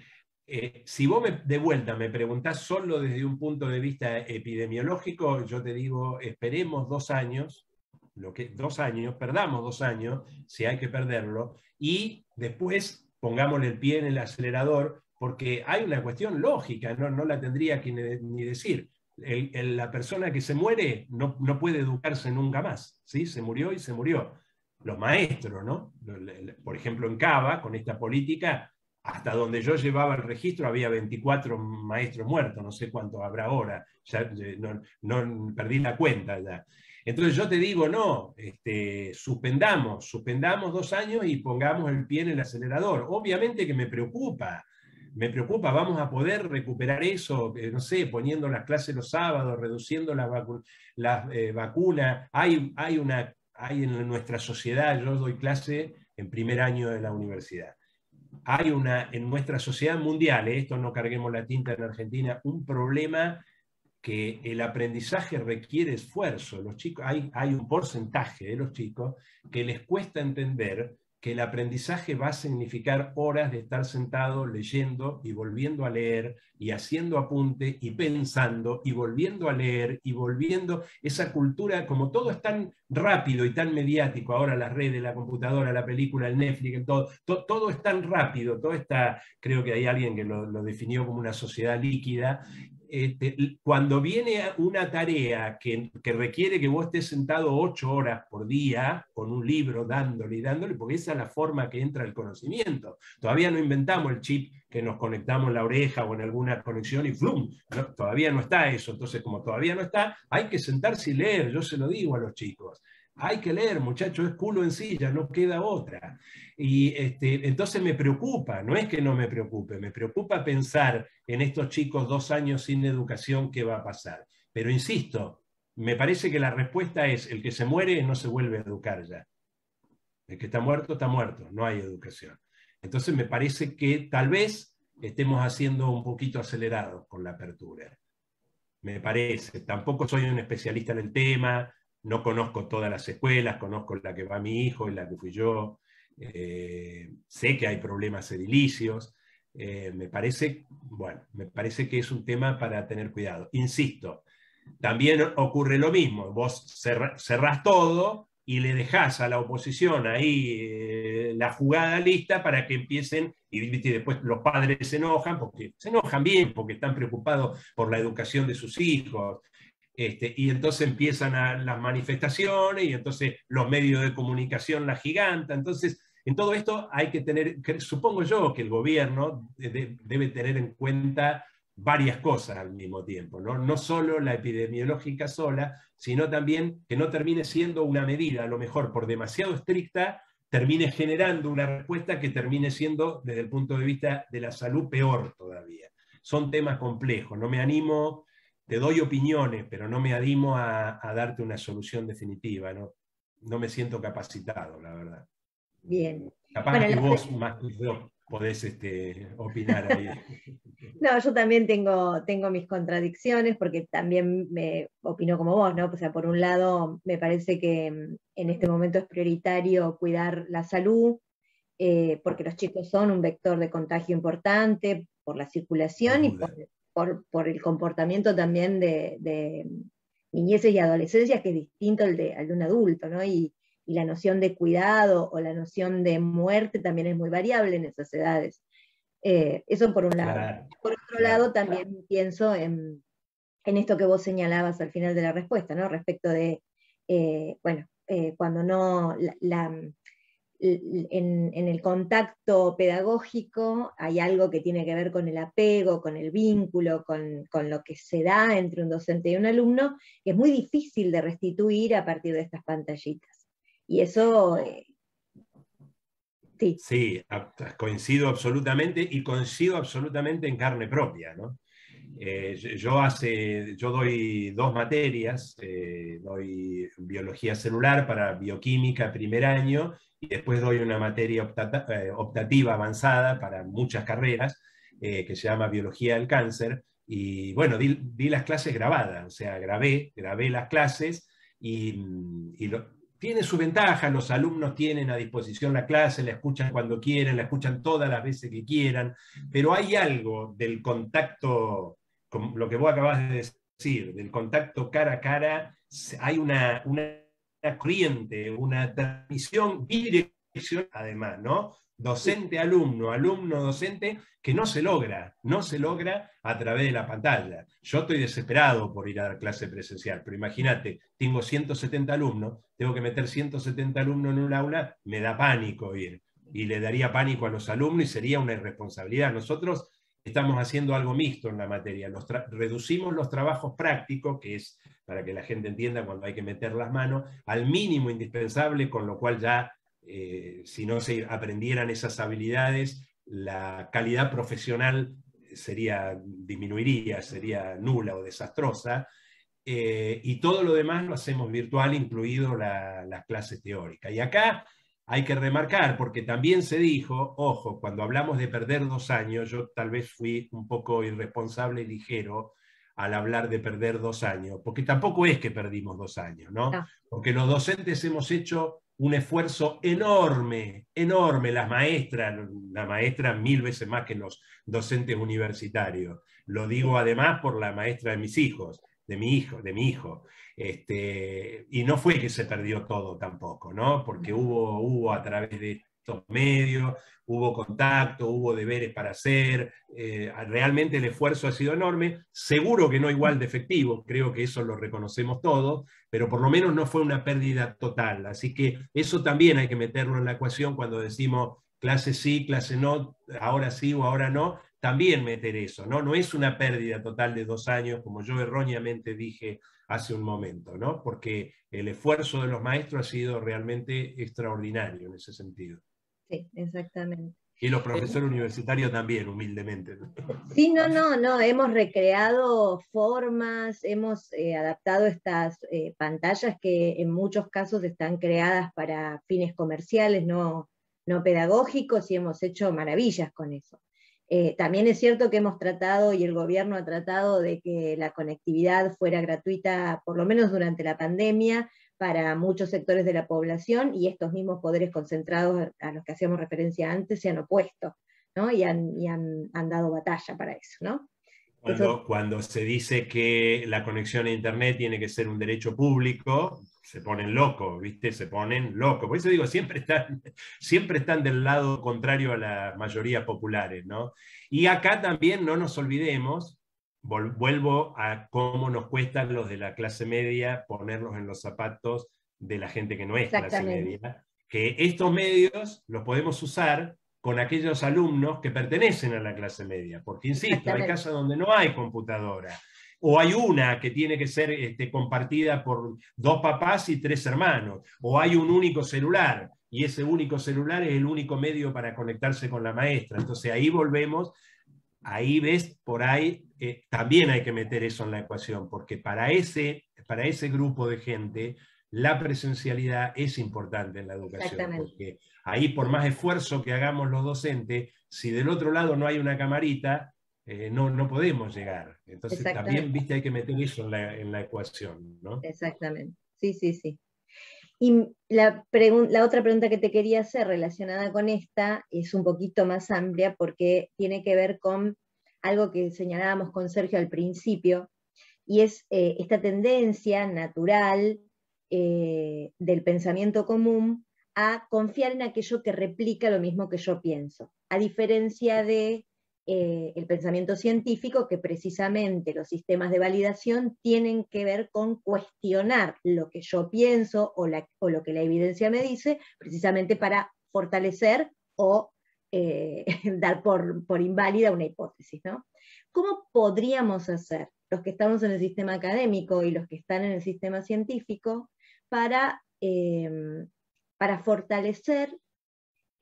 Si vos de vuelta me preguntás solo desde un punto de vista epidemiológico, yo te digo, esperemos 2 años, perdamos 2 años, si hay que perderlo, y después pongámosle el pie en el acelerador, porque hay una cuestión lógica, no la tendría que ni decir. La persona que se muere no puede educarse nunca más, ¿sí? Se murió y se murió. Los maestros, ¿no? Por ejemplo, en Cava, con esta política, hasta donde yo llevaba el registro había 24 maestros muertos, no sé cuántos habrá ahora, ya no perdí la cuenta ya. Entonces yo te digo, no, suspendamos 2 años y pongamos el pie en el acelerador. Obviamente que me preocupa, vamos a poder recuperar eso, no sé, poniendo las clases los sábados, reduciendo las vacunas. Hay en nuestra sociedad, yo doy clase en primer año de la universidad, hay en nuestra sociedad mundial, esto no carguemos la tinta en Argentina, un problema que el aprendizaje requiere esfuerzo. Los chicos, hay un porcentaje de los chicos que les cuesta entender que el aprendizaje va a significar horas de estar sentado leyendo y volviendo a leer y haciendo apunte y pensando y volviendo a leer y volviendo. Esa cultura, como todo es tan rápido y tan mediático, ahora las redes, la computadora, la película, el Netflix, todo es tan rápido, todo está, creo que hay alguien que lo definió como una sociedad líquida. Cuando viene una tarea que requiere que vos estés sentado 8 horas por día con un libro dándole y dándole, porque esa es la forma que entra el conocimiento. Todavía no inventamos el chip que nos conectamos en la oreja o en alguna conexión y ¡flum! No, todavía no está eso. Entonces, como todavía no está, hay que sentarse y leer. Yo se lo digo a los chicos. Hay que leer, muchachos, es culo en silla, no queda otra. Y entonces me preocupa, no es que no me preocupa pensar en estos chicos 2 años sin educación, ¿qué va a pasar? Pero insisto, me parece que la respuesta es, el que se muere no se vuelve a educar ya. El que está muerto, no hay educación. Entonces me parece que tal vez estemos haciendo un poquito acelerados con la apertura. Me parece, tampoco soy un especialista en el tema, no conozco todas las escuelas, conozco la que va mi hijo y la que fui yo. Sé que hay problemas edilicios. Me parece que es un tema para tener cuidado. Insisto, también ocurre lo mismo. Vos cerrás todo y le dejás a la oposición ahí la jugada lista para que empiecen, y después los padres se enojan bien, porque están preocupados por la educación de sus hijos. Y entonces empiezan las manifestaciones y entonces los medios de comunicación la gigantan. Entonces, en todo esto hay que tener, supongo yo que el gobierno debe tener en cuenta varias cosas al mismo tiempo, ¿no? No solo la epidemiológica sola, sino también que no termine siendo una medida, a lo mejor por demasiado estricta, termine generando una respuesta que termine siendo, desde el punto de vista de la salud, peor todavía. Son temas complejos, no me animo. Te doy opiniones, pero no me animo a darte una solución definitiva, ¿no? No me siento capacitado, la verdad. Bien. Capaz que vos, más que yo, podés opinar ahí. No, yo también tengo mis contradicciones, porque también me opino como vos, ¿no? O sea, por un lado, me parece que en este momento es prioritario cuidar la salud, porque los chicos son un vector de contagio importante por la circulación y por el comportamiento también de niñeces y adolescencias, que es distinto al de un adulto, ¿no? Y la noción de cuidado o la noción de muerte también es muy variable en esas edades. Eso por un lado. Claro. Por otro lado, también pienso en esto que vos señalabas al final de la respuesta, ¿no? Respecto de, cuando no... En el contacto pedagógico hay algo que tiene que ver con el apego, con el vínculo, con lo que se da entre un docente y un alumno, que es muy difícil de restituir a partir de estas pantallitas. Y eso... Sí, coincido absolutamente, y coincido absolutamente en carne propia, ¿no? Yo doy 2 materias, doy biología celular para bioquímica primer año, y después doy una materia optativa avanzada para muchas carreras, que se llama biología del cáncer, y bueno, di las clases grabadas, o sea, grabé las clases, tiene su ventaja, los alumnos tienen a disposición la clase, la escuchan cuando quieren, la escuchan todas las veces que quieran, pero hay algo del contacto, como lo que vos acabas de decir, del contacto cara a cara, hay una corriente, una transmisión bidireccional además, ¿no? Docente-alumno, alumno-docente, que no se logra a través de la pantalla. Yo estoy desesperado por ir a dar clase presencial, pero imagínate, tengo 170 alumnos, tengo que meter 170 alumnos en un aula, me da pánico ir, y le daría pánico a los alumnos y sería una irresponsabilidad. Nosotros estamos haciendo algo mixto en la materia, reducimos los trabajos prácticos, que es para que la gente entienda cuando hay que meter las manos, al mínimo indispensable, con lo cual ya si no se aprendieran esas habilidades, la calidad profesional disminuiría, sería nula o desastrosa, y todo lo demás lo hacemos virtual, incluido las clases teóricas. Y acá hay que remarcar, porque también se dijo, ojo, cuando hablamos de perder 2 años, yo tal vez fui un poco irresponsable y ligero al hablar de perder 2 años, porque tampoco es que perdimos 2 años, ¿no? Porque los docentes hemos hecho un esfuerzo enorme, enorme, la maestra 1000 veces más que los docentes universitarios. Lo digo además por la maestra de mis hijos, de mi hijo. Y no fue que se perdió todo tampoco, ¿no? Porque hubo a través de estos medios, hubo contacto, hubo deberes para hacer, realmente el esfuerzo ha sido enorme, seguro que no igual de efectivo, creo que eso lo reconocemos todos, pero por lo menos no fue una pérdida total, así que eso también hay que meterlo en la ecuación cuando decimos clase sí, clase no, ahora sí o ahora no, también meter eso, ¿no? No es una pérdida total de 2 años, como yo erróneamente dije hace un momento, ¿no? Porque el esfuerzo de los maestros ha sido realmente extraordinario en ese sentido. Sí, exactamente. Y los profesores universitarios también, humildemente. Sí, no, hemos recreado formas, hemos adaptado estas pantallas que en muchos casos están creadas para fines comerciales, no pedagógicos, y hemos hecho maravillas con eso. También es cierto que hemos tratado, y el gobierno ha tratado, de que la conectividad fuera gratuita, por lo menos durante la pandemia, para muchos sectores de la población, y estos mismos poderes concentrados a los que hacíamos referencia antes se han opuesto, ¿no? y han dado batalla para eso, ¿no? Cuando se dice que la conexión a Internet tiene que ser un derecho público, se ponen locos, ¿viste? Se ponen locos. Por eso digo, siempre están del lado contrario a las mayorías populares, ¿no? Y acá también no nos olvidemos, vuelvo a cómo nos cuestan los de la clase media ponerlos en los zapatos de la gente que no es clase media, que estos medios los podemos usar con aquellos alumnos que pertenecen a la clase media, porque insisto, hay casas donde no hay computadora, o hay una que tiene que ser compartida por 2 papás y 3 hermanos, o hay un único celular, y ese único celular es el único medio para conectarse con la maestra. Entonces ahí volvemos. Ahí ves, por ahí también hay que meter eso en la ecuación, porque para ese grupo de gente la presencialidad es importante en la educación, porque ahí por más esfuerzo que hagamos los docentes, si del otro lado no hay una camarita, no podemos llegar. Entonces también, viste, hay que meter eso en la ecuación, ¿no? Exactamente, sí. Y la otra pregunta que te quería hacer relacionada con esta es un poquito más amplia, porque tiene que ver con algo que señalábamos con Sergio al principio, y es esta tendencia natural del pensamiento común a confiar en aquello que replica lo mismo que yo pienso, a diferencia de el pensamiento científico, que precisamente los sistemas de validación tienen que ver con cuestionar lo que yo pienso o lo que la evidencia me dice, precisamente para fortalecer o dar por inválida una hipótesis, ¿no? ¿Cómo podríamos hacer, los que estamos en el sistema académico y los que están en el sistema científico, para fortalecer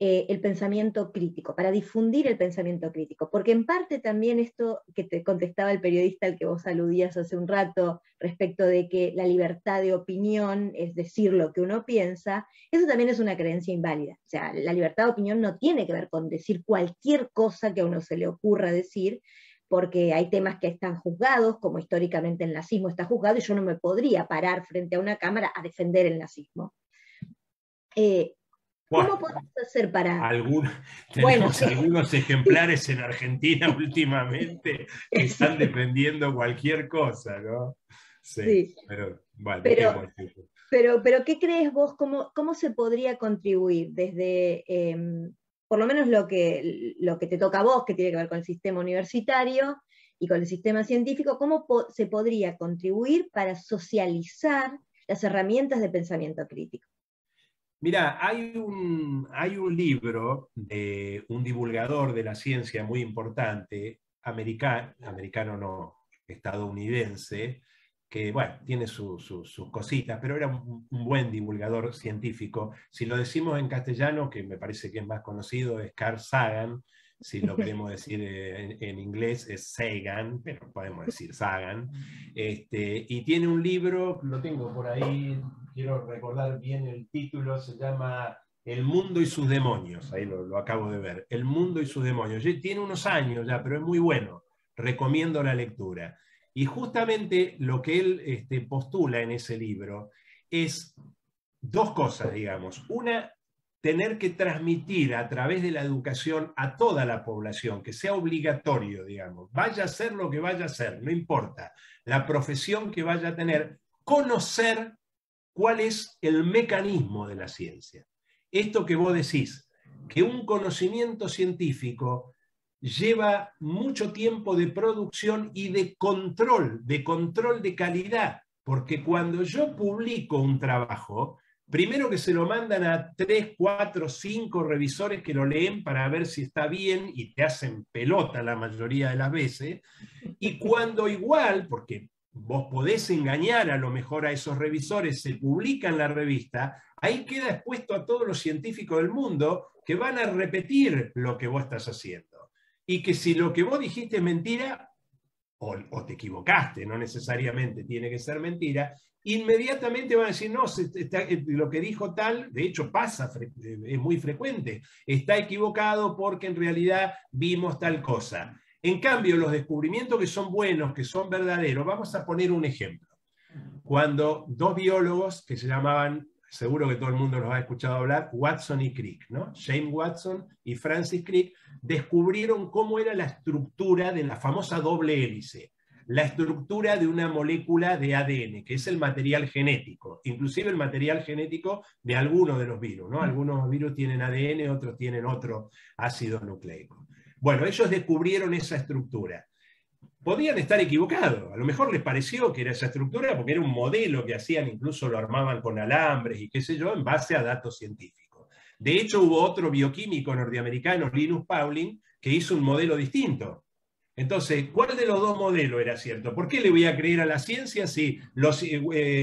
el pensamiento crítico, para difundir el pensamiento crítico? Porque en parte también esto que te contestaba el periodista al que vos aludías hace un rato, respecto de que la libertad de opinión es decir lo que uno piensa, eso también es una creencia inválida. O sea, la libertad de opinión no tiene que ver con decir cualquier cosa que a uno se le ocurra decir, porque hay temas que están juzgados, como históricamente el nazismo está juzgado, y yo no me podría parar frente a una cámara a defender el nazismo. ¿Cómo podemos hacer para...? Tenemos algunos ejemplares en Argentina últimamente que están defendiendo cualquier cosa, ¿no? Sí. Pero ¿qué crees vos? ¿Cómo se podría contribuir desde, por lo menos lo que te toca a vos, que tiene que ver con el sistema universitario y con el sistema científico, cómo se podría contribuir para socializar las herramientas de pensamiento crítico? Mira, hay un libro de un divulgador de la ciencia muy importante, americano no, estadounidense, que bueno, tiene sus cositas, pero era un buen divulgador científico. Si lo decimos en castellano, que me parece que es más conocido, es Carl Sagan. Si lo queremos decir en inglés es Sagan, pero podemos decir Sagan. Y tiene un libro, lo tengo por ahí, quiero recordar bien el título, se llama El mundo y sus demonios, ahí lo acabo de ver, El mundo y sus demonios. Tiene unos años ya, pero es muy bueno, recomiendo la lectura. Y justamente lo que él postula en ese libro es dos cosas, digamos. Una, tener que transmitir a través de la educación a toda la población, que sea obligatorio, digamos. Vaya a ser lo que vaya a ser, no importa. La profesión que vaya a tener, conocer cuál es el mecanismo de la ciencia. Esto que vos decís, que un conocimiento científico lleva mucho tiempo de producción y de control de calidad, porque cuando yo publico un trabajo, primero que se lo mandan a 3, 4, 5 revisores que lo leen para ver si está bien y te hacen pelota la mayoría de las veces, y cuando igual, porque vos podés engañar a lo mejor a esos revisores, se publica en la revista, ahí queda expuesto a todos los científicos del mundo que van a repetir lo que vos estás haciendo. Y que si lo que vos dijiste es mentira, o te equivocaste, no necesariamente tiene que ser mentira, inmediatamente van a decir, no, lo que dijo tal, de hecho pasa, es muy frecuente, está equivocado porque en realidad vimos tal cosa. En cambio, los descubrimientos que son buenos, que son verdaderos, vamos a poner un ejemplo. Cuando dos biólogos que se llamaban, seguro que todo el mundo los ha escuchado hablar, Watson y Crick, ¿no? James Watson y Francis Crick, descubrieron cómo era la estructura de la famosa doble hélice, la estructura de una molécula de ADN, que es el material genético, inclusive el material genético de algunos de los virus, ¿no? Algunos virus tienen ADN, otros tienen otro ácido nucleico. Bueno, ellos descubrieron esa estructura. Podían estar equivocados, a lo mejor les pareció que era esa estructura porque era un modelo que hacían, incluso lo armaban con alambres y qué sé yo, en base a datos científicos. De hecho, hubo otro bioquímico norteamericano, Linus Pauling, que hizo un modelo distinto. Entonces, ¿cuál de los dos modelos era cierto? ¿Por qué le voy a creer a la ciencia si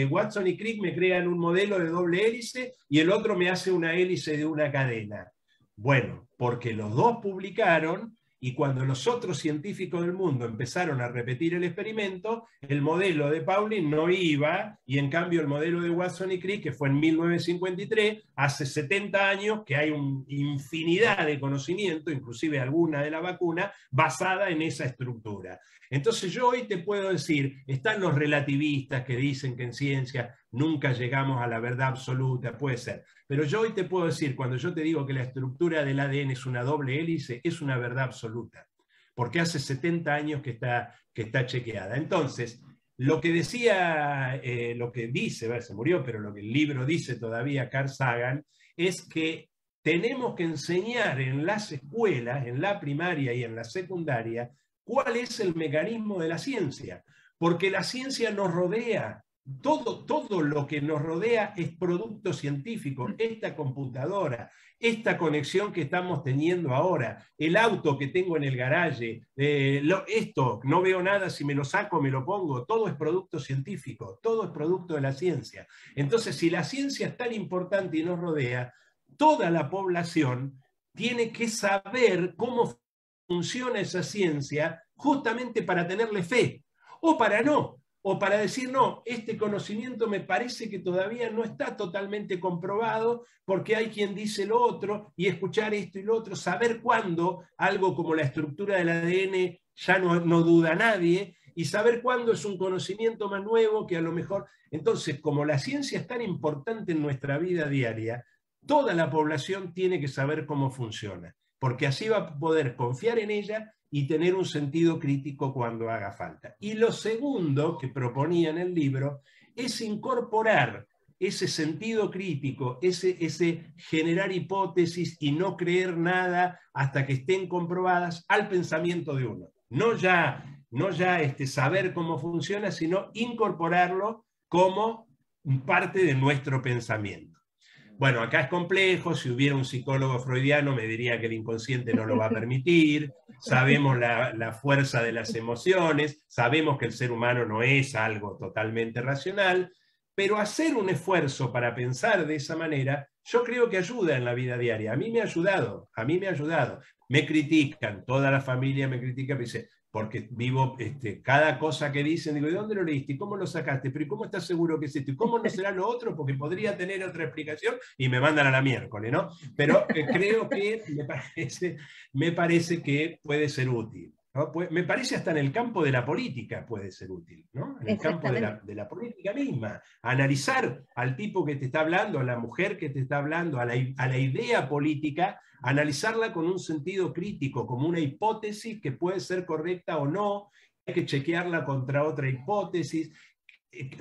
Watson y Crick me crean un modelo de doble hélice y el otro me hace una hélice de una cadena? Bueno, porque los dos publicaron, y cuando los otros científicos del mundo empezaron a repetir el experimento, el modelo de Pauling no iba, y en cambio el modelo de Watson y Crick, que fue en 1953, hace 70 años, que hay una infinidad de conocimiento, inclusive alguna de la vacuna, basada en esa estructura. Entonces yo hoy te puedo decir, están los relativistas que dicen que en ciencia nunca llegamos a la verdad absoluta, puede ser. Pero yo hoy te puedo decir, cuando yo te digo que la estructura del ADN es una doble hélice, es una verdad absoluta, porque hace 70 años que está chequeada. Entonces, lo que decía, lo que dice, se murió, pero lo que el libro dice todavía Carl Sagan, es que tenemos que enseñar en las escuelas, en la primaria y en la secundaria, cuál es el mecanismo de la ciencia, porque la ciencia nos rodea. Todo lo que nos rodea es producto científico. Esta computadora, esta conexión que estamos teniendo ahora, el auto que tengo en el garaje, esto, no veo nada, si me lo saco, me lo pongo, todo es producto científico, todo es producto de la ciencia. Entonces, si la ciencia es tan importante y nos rodea, toda la población tiene que saber cómo funciona esa ciencia justamente para tenerle fe, o para no. O para decir, no, este conocimiento me parece que todavía no está totalmente comprobado porque hay quien dice lo otro, y escuchar esto y lo otro, saber cuándo algo como la estructura del ADN ya no duda nadie, y saber cuándo es un conocimiento más nuevo que a lo mejor... Entonces, como la ciencia es tan importante en nuestra vida diaria, toda la población tiene que saber cómo funciona, porque así va a poder confiar en ella y tener un sentido crítico cuando haga falta. Y lo segundo que proponía en el libro es incorporar ese sentido crítico, ese generar hipótesis y no creer nada hasta que estén comprobadas al pensamiento de uno. No ya saber cómo funciona, sino incorporarlo como parte de nuestro pensamiento. Bueno, acá es complejo, si hubiera un psicólogo freudiano me diría que el inconsciente no lo va a permitir, sabemos la fuerza de las emociones, sabemos que el ser humano no es algo totalmente racional, pero hacer un esfuerzo para pensar de esa manera, yo creo que ayuda en la vida diaria. A mí me ha ayudado. Me critican, toda la familia me critica, me dice, porque vivo cada cosa que dicen, digo, ¿de dónde lo leíste? ¿Cómo lo sacaste? ¿Pero cómo estás seguro que es esto? ¿Y cómo no será lo otro? Porque podría tener otra explicación, y me mandan a la miércoles, ¿no? Pero creo que me parece que puede ser útil. ¿no? Pues, me parece hasta en el campo de la política puede ser útil, ¿no? En el campo de la política misma. Analizar al tipo que te está hablando, a la mujer que te está hablando, a la idea política, analizarla con un sentido crítico, como una hipótesis que puede ser correcta o no, hay que chequearla contra otra hipótesis,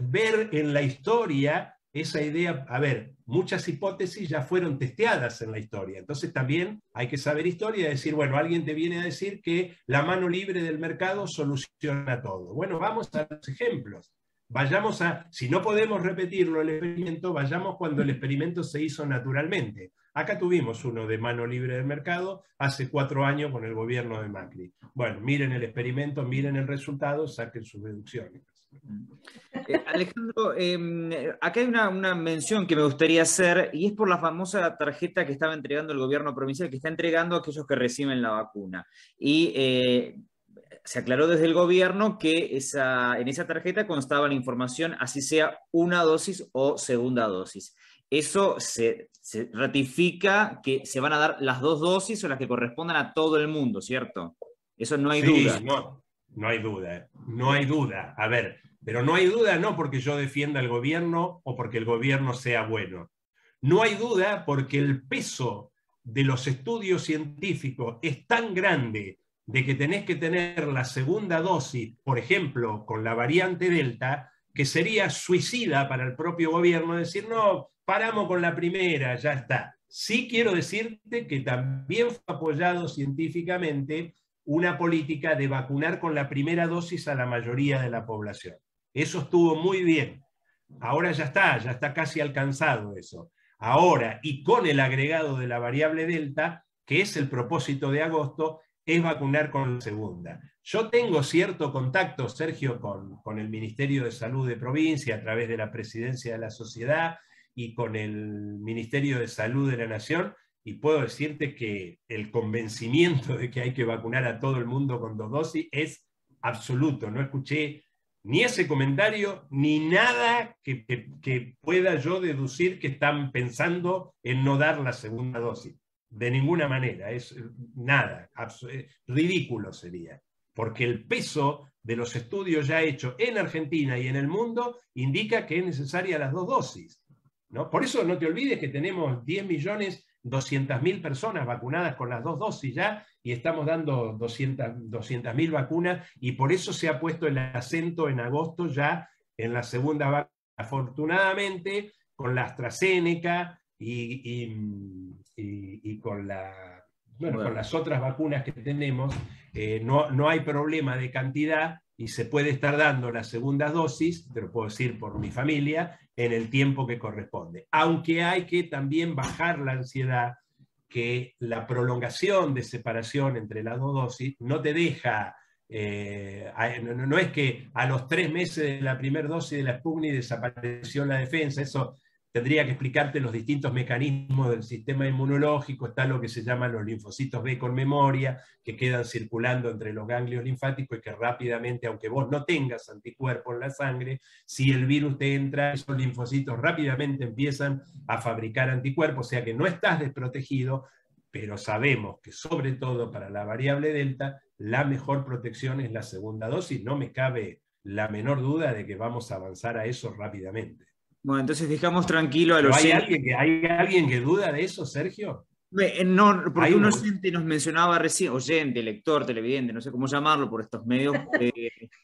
ver en la historia esa idea. A ver, muchas hipótesis ya fueron testeadas en la historia, entonces también hay que saber historia y decir, bueno, alguien te viene a decir que la mano libre del mercado soluciona todo. Bueno, vamos a los ejemplos. Vayamos si no podemos repetirlo el experimento, vayamos cuando el experimento se hizo naturalmente. Acá tuvimos uno de mano libre del mercado hace 4 años con el gobierno de Macri. Bueno, miren el experimento, miren el resultado, saquen sus deducciones. Alejandro, acá hay una mención que me gustaría hacer, y es por la famosa tarjeta que estaba entregando el gobierno provincial, que está entregando a aquellos que reciben la vacuna. Y se aclaró desde el gobierno que en esa tarjeta constaba la información, así sea una dosis o segunda dosis. Eso se ratifica que se van a dar las 2 dosis o las que correspondan a todo el mundo, ¿cierto? Eso no hay duda. No hay duda, no hay duda. A ver, pero no hay duda no porque yo defienda al gobierno o porque el gobierno sea bueno. No hay duda porque el peso de los estudios científicos es tan grande de que tenés que tener la segunda dosis, por ejemplo, con la variante Delta, que sería suicida para el propio gobierno decir, no, paramos con la primera, ya está. Sí quiero decirte que también fue apoyado científicamente una política de vacunar con la primera dosis a la mayoría de la población. Eso estuvo muy bien. Ahora ya está casi alcanzado eso. Ahora, y con el agregado de la variable Delta, que es el propósito de agosto, es vacunar con la segunda. Yo tengo cierto contacto, Sergio, con el Ministerio de Salud de provincia a través de la Presidencia de la Sociedad y con el Ministerio de Salud de la Nación, y puedo decirte que el convencimiento de que hay que vacunar a todo el mundo con 2 dosis es absoluto. No escuché ni ese comentario, ni nada que pueda yo deducir que están pensando en no dar la segunda dosis. De ninguna manera, es nada, ridículo sería. Porque el peso de los estudios ya hechos en Argentina y en el mundo indica que es necesaria las 2 dosis, ¿no? Por eso no te olvides que tenemos 10.200.000 personas vacunadas con las 2 dosis ya, y estamos dando 200.000 vacunas, y por eso se ha puesto el acento en agosto ya en la segunda vacuna. Afortunadamente, con la AstraZeneca y con con las otras vacunas que tenemos, no hay problema de cantidad y se puede estar dando la segunda dosis, te lo puedo decir por mi familia, en el tiempo que corresponde. Aunque hay que también bajar la ansiedad, que la prolongación de separación entre las 2 dosis no te deja, no es que a los 3 meses de la primera dosis de la Sputnik desapareció la defensa. Eso tendría que explicarte los distintos mecanismos del sistema inmunológico. Está lo que se llaman los linfocitos B con memoria, que quedan circulando entre los ganglios linfáticos y que rápidamente, aunque vos no tengas anticuerpos en la sangre, si el virus te entra, esos linfocitos rápidamente empiezan a fabricar anticuerpos, o sea que no estás desprotegido, pero sabemos que sobre todo para la variable Delta, la mejor protección es la segunda dosis. No me cabe la menor duda de que vamos a avanzar a eso rápidamente. Bueno, entonces dejamos tranquilo a los... ¿Hay alguien que duda de eso, Sergio? No, porque un oyente nos mencionaba recién, oyente, lector, televidente, no sé cómo llamarlo por estos medios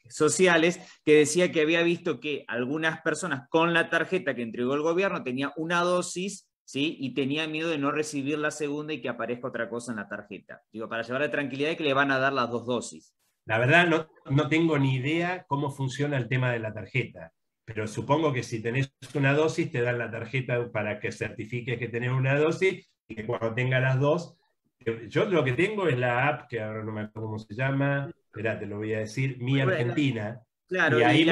sociales, que decía que había visto que algunas personas con la tarjeta que entregó el gobierno tenía una dosis, ¿sí? Y tenía miedo de no recibir la segunda y que aparezca otra cosa en la tarjeta. Digo, para llevar la tranquilidad de que le van a dar las 2 dosis. La verdad no tengo ni idea cómo funciona el tema de la tarjeta. Pero supongo que si tenés una dosis, te dan la tarjeta para que certifiques que tenés una dosis y que cuando tenga las 2. Yo lo que tengo es la app, que ahora no me acuerdo cómo se llama, espera, te lo voy a decir, Mi Argentina. Claro, y ahí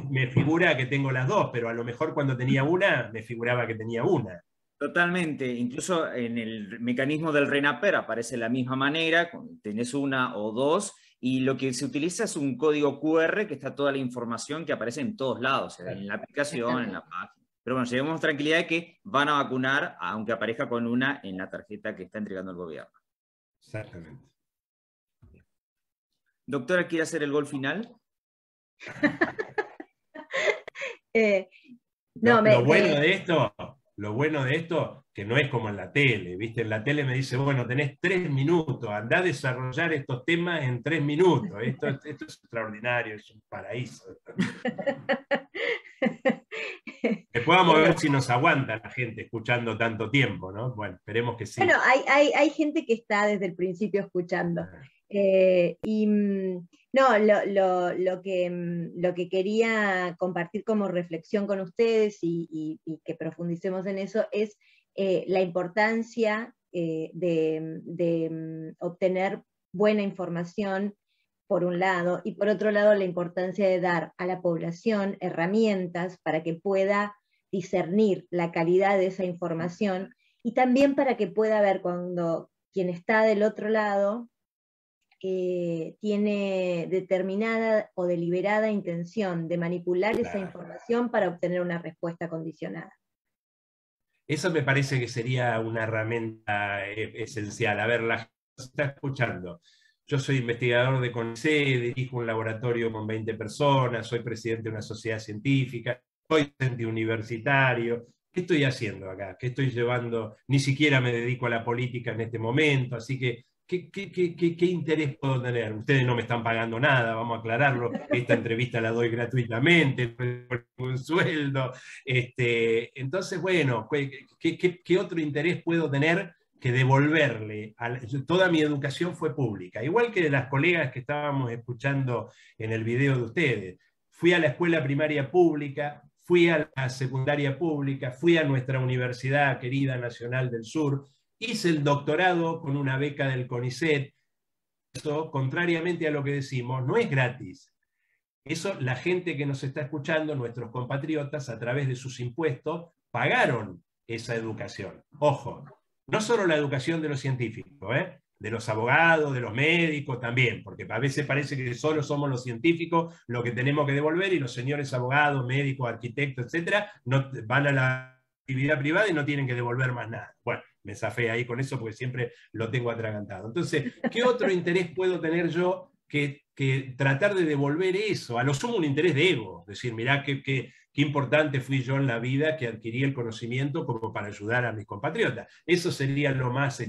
me figura que tengo las 2, pero a lo mejor cuando tenía una, me figuraba que tenía una. Totalmente, incluso en el mecanismo del RENAPER aparece de la misma manera, tenés una o 2. Y lo que se utiliza es un código QR que está toda la información que aparece en todos lados, en la aplicación, en la página. Pero bueno, llevemos tranquilidad de que van a vacunar, aunque aparezca con una en la tarjeta que está entregando el gobierno. Exactamente. Doctora, ¿quiere hacer el gol final? Lo bueno de esto, que no es como en la tele, ¿viste? En la tele me dice, bueno, tenés 3 minutos, andá a desarrollar estos temas en 3 minutos. Esto es extraordinario, es un paraíso. Después vamos a ver si nos aguanta la gente escuchando tanto tiempo, ¿no? Bueno, esperemos que sí. Bueno, hay gente que está desde el principio escuchando. No, lo que quería compartir como reflexión con ustedes y que profundicemos en eso es la importancia de obtener buena información, por un lado, y por otro lado la importancia de dar a la población herramientas para que pueda discernir la calidad de esa información y también para que pueda ver cuando quien está del otro lado tiene determinada o deliberada intención de manipular esa información para obtener una respuesta condicionada. Eso me parece que sería una herramienta esencial. A ver, la gente se está escuchando. Yo soy investigador de CONICET, dirijo un laboratorio con 20 personas, soy presidente de una sociedad científica, soy docente universitario. ¿Qué estoy haciendo acá? ¿Qué estoy llevando? Ni siquiera me dedico a la política en este momento, así que ¿qué interés puedo tener? Ustedes no me están pagando nada, vamos a aclararlo. Esta entrevista la doy gratuitamente, por un sueldo. Entonces, bueno, ¿qué otro interés puedo tener que devolverle? Toda mi educación fue pública, igual que de las colegas que estábamos escuchando en el video de ustedes. Fui a la escuela primaria pública, fui a la secundaria pública, fui a nuestra Universidad querida Nacional del Sur, hice el doctorado con una beca del CONICET. Eso, contrariamente a lo que decimos, no es gratis. Eso, la gente que nos está escuchando, nuestros compatriotas, a través de sus impuestos, pagaron esa educación. Ojo, no solo la educación de los científicos, de los abogados, de los médicos también, porque a veces parece que solo somos los científicos los que tenemos que devolver y los señores abogados, médicos, arquitectos, etcétera, no, van a la actividad privada y no tienen que devolver más nada. Bueno, me zafé ahí con eso porque siempre lo tengo atragantado. Entonces, ¿qué otro interés puedo tener yo que tratar de devolver eso? A lo sumo un interés de ego, decir, mirá qué importante fui yo en la vida que adquirí el conocimiento como para ayudar a mis compatriotas. Eso sería lo más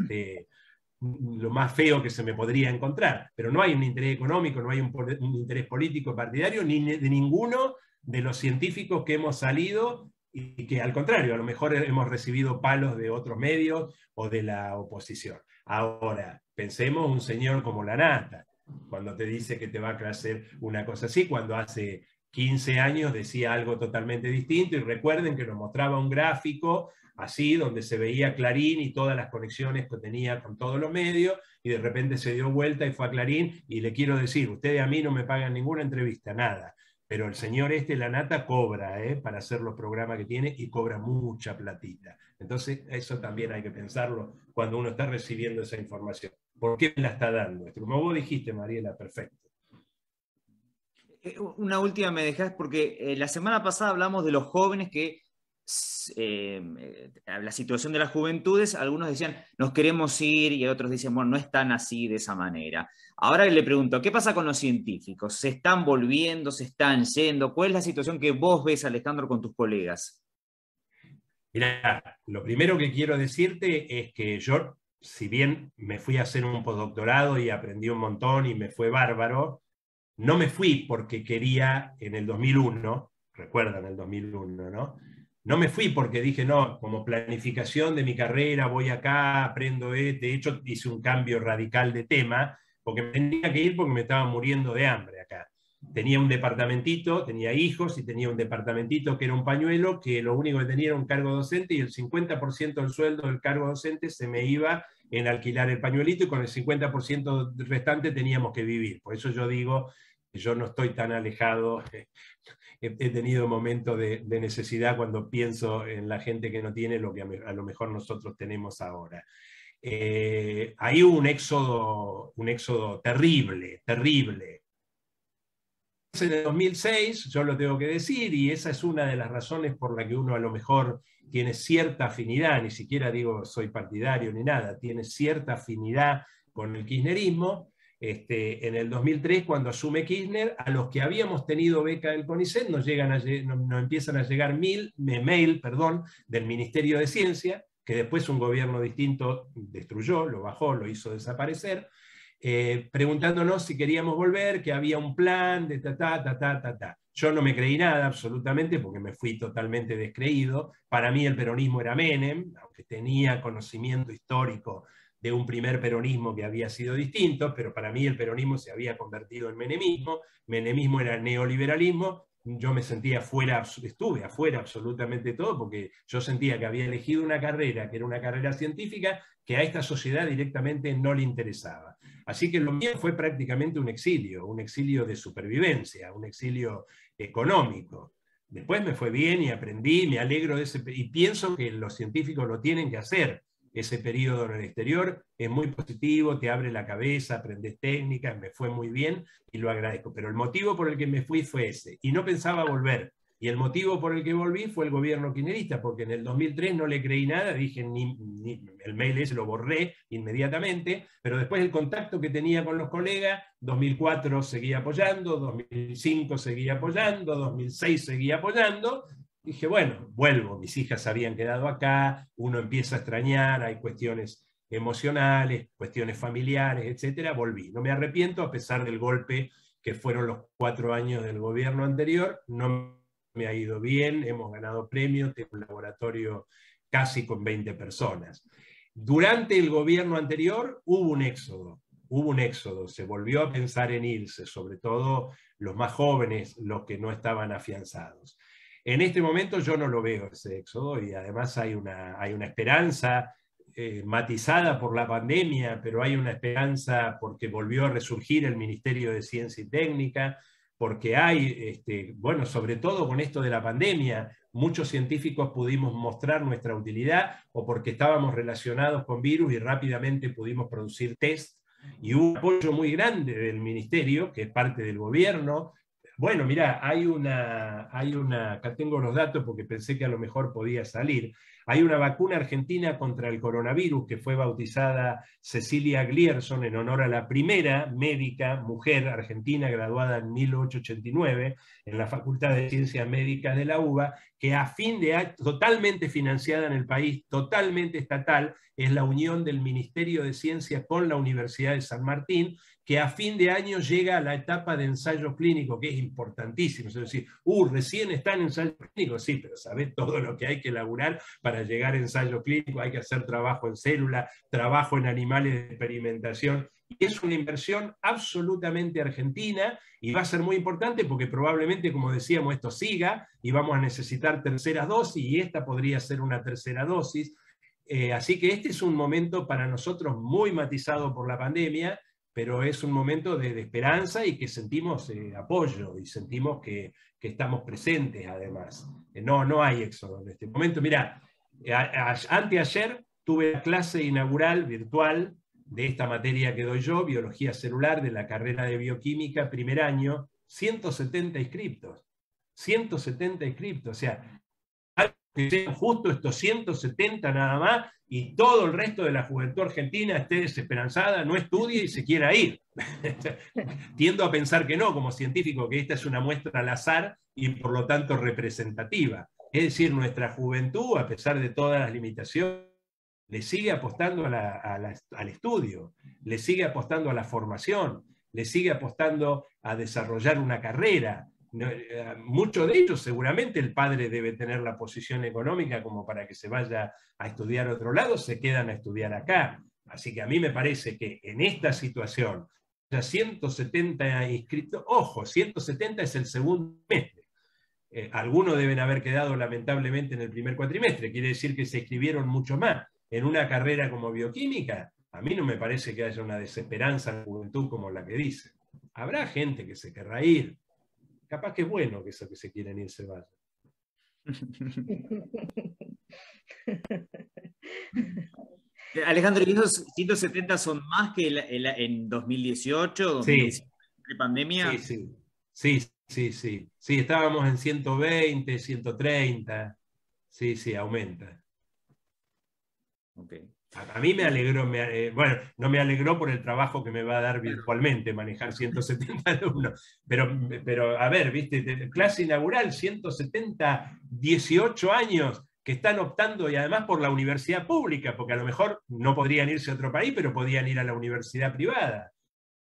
feo que se me podría encontrar. Pero no hay un interés económico, no hay un interés político partidario, ni de ninguno de los científicos que hemos salido, y que al contrario, a lo mejor hemos recibido palos de otros medios o de la oposición. Ahora, pensemos un señor como Lanata, cuando te dice que te va a hacer una cosa así, cuando hace 15 años decía algo totalmente distinto, y recuerden que nos mostraba un gráfico así, donde se veía Clarín y todas las conexiones que tenía con todos los medios, y de repente se dio vuelta y fue a Clarín, y le quiero decir, ustedes a mí no me pagan ninguna entrevista, nada. Pero el señor Lanata cobra para hacer los programas que tiene y cobra mucha platita. Entonces eso también hay que pensarlo cuando uno está recibiendo esa información. ¿Por qué me la está dando? Como vos dijiste, Mariela, perfecto. Una última me dejás, porque la semana pasada hablamos de los jóvenes que la situación de las juventudes, algunos decían nos queremos ir y otros dicen bueno, no están así de esa manera. Ahora le pregunto, ¿qué pasa con los científicos? ¿Se están volviendo? ¿Se están yendo? ¿Cuál es la situación que vos ves, Alejandro, con tus colegas? Mirá, lo primero que quiero decirte es que yo, si bien me fui a hacer un postdoctorado y aprendí un montón y me fue bárbaro, no me fui porque quería en el 2001, recuerdan el 2001, ¿no? No me fui porque dije, no, como planificación de mi carrera, voy acá, aprendo, de hecho hice un cambio radical de tema, porque tenía que ir porque me estaba muriendo de hambre acá. Tenía un departamentito, tenía hijos y tenía un departamentito que era un pañuelo, que lo único que tenía era un cargo docente y el 50% del sueldo del cargo docente se me iba en alquilar el pañuelito y con el 50% restante teníamos que vivir. Por eso yo digo que yo no estoy tan alejado. He tenido momentos de necesidad cuando pienso en la gente que no tiene lo que a lo mejor nosotros tenemos ahora. Hay un éxodo terrible, terrible. En el 2006, yo lo tengo que decir, y esa es una de las razones por la que uno a lo mejor tiene cierta afinidad, ni siquiera digo soy partidario ni nada, tiene cierta afinidad con el kirchnerismo. En el 2003, cuando asume Kirchner, a los que habíamos tenido beca del CONICET nos empiezan a llegar mail del Ministerio de Ciencia, que después un gobierno distinto destruyó, lo bajó, lo hizo desaparecer, preguntándonos si queríamos volver, que había un plan de ta. Yo no me creí nada absolutamente porque me fui totalmente descreído. Para mí el peronismo era Menem, aunque tenía conocimiento histórico de un primer peronismo que había sido distinto, pero para mí el peronismo se había convertido en menemismo. Menemismo era neoliberalismo. Yo me sentía estuve afuera absolutamente de todo, porque yo sentía que había elegido una carrera, que era una carrera científica, que a esta sociedad directamente no le interesaba. Así que lo mío fue prácticamente un exilio de supervivencia, un exilio económico. Después me fue bien y aprendí, me alegro de ese, y pienso que los científicos lo tienen que hacer. Ese periodo en el exterior es muy positivo, te abre la cabeza, aprendes técnicas, me fue muy bien y lo agradezco. Pero el motivo por el que me fui fue ese, y no pensaba volver. Y el motivo por el que volví fue el gobierno kirchnerista, porque en el 2003 no le creí nada, dije, el mail ese lo borré inmediatamente, pero después el contacto que tenía con los colegas, 2004 seguía apoyando, 2005 seguía apoyando, 2006 seguía apoyando. Dije, bueno, vuelvo, mis hijas habían quedado acá, uno empieza a extrañar, hay cuestiones emocionales, cuestiones familiares, etcétera, volví. No me arrepiento, a pesar del golpe que fueron los 4 años del gobierno anterior, no me ha ido bien, hemos ganado premios, tengo un laboratorio casi con 20 personas. Durante el gobierno anterior hubo un éxodo, se volvió a pensar en irse, sobre todo los más jóvenes, los que no estaban afianzados. En este momento yo no lo veo ese éxodo, y además hay una esperanza matizada por la pandemia, pero hay una esperanza porque volvió a resurgir el Ministerio de Ciencia y Técnica, porque hay, bueno, sobre todo con esto de la pandemia, muchos científicos pudimos mostrar nuestra utilidad, o porque estábamos relacionados con virus y rápidamente pudimos producir test, y hubo un apoyo muy grande del Ministerio, que es parte del gobierno. Bueno, mirá, acá tengo los datos porque pensé que a lo mejor podía salir. Hay una vacuna argentina contra el coronavirus que fue bautizada Cecilia Glierson en honor a la primera médica mujer argentina graduada en 1889 en la Facultad de Ciencias Médicas de la UBA, que a fin de año, totalmente financiada en el país, totalmente estatal, es la unión del Ministerio de Ciencias con la Universidad de San Martín, que a fin de año llega a la etapa de ensayo clínico, que es importantísimo. Es decir, recién está en ensayo clínico, sí, pero sabés todo lo que hay que elaborar para llegar a ensayo clínico, hay que hacer trabajo en célula, trabajo en animales de experimentación, y es una inversión absolutamente argentina, y va a ser muy importante porque probablemente, como decíamos, esto siga, y vamos a necesitar terceras dosis, y esta podría ser una tercera dosis. Así que este es un momento para nosotros muy matizado por la pandemia, pero es un momento de esperanza y que sentimos apoyo y sentimos que estamos presentes además. No hay éxodo en este momento. Mirá, anteayer tuve la clase inaugural virtual de esta materia que doy yo, biología celular, de la carrera de bioquímica, primer año, 170 inscriptos. 170 inscriptos, o sea, que sean justo estos 170 nada más, y todo el resto de la juventud argentina esté desesperanzada, no estudie y se quiera ir. Tiendo a pensar que no, como científico, que esta es una muestra al azar y por lo tanto representativa. Es decir, nuestra juventud, a pesar de todas las limitaciones, le sigue apostando al estudio, le sigue apostando a la formación, le sigue apostando a desarrollar una carrera. Muchos de ellos, seguramente el padre debe tener la posición económica como para que se vaya a estudiar a otro lado, se quedan a estudiar acá. Así que a mí me parece que en esta situación, ya 170 inscritos, ojo, 170 es el segundo trimestre. Algunos deben haber quedado lamentablemente en el primer cuatrimestre, quiere decir que se inscribieron mucho más. En una carrera como bioquímica, a mí no me parece que haya una desesperanza en la juventud como la que dice. Habrá gente que se querrá ir. Capaz que es bueno que esos que se quieren ir se vayan. Alejandro, ¿y esos 170 son más que en 2018, 2019, pre-pandemia? Sí, estábamos en 120, 130. Sí, aumenta. Ok. A mí me alegró, bueno, no me alegró por el trabajo que me va a dar virtualmente manejar 170 alumnos, pero a ver, viste, clase inaugural, 170, 18 años que están optando, y además por la universidad pública, porque a lo mejor no podrían irse a otro país, pero podían ir a la universidad privada.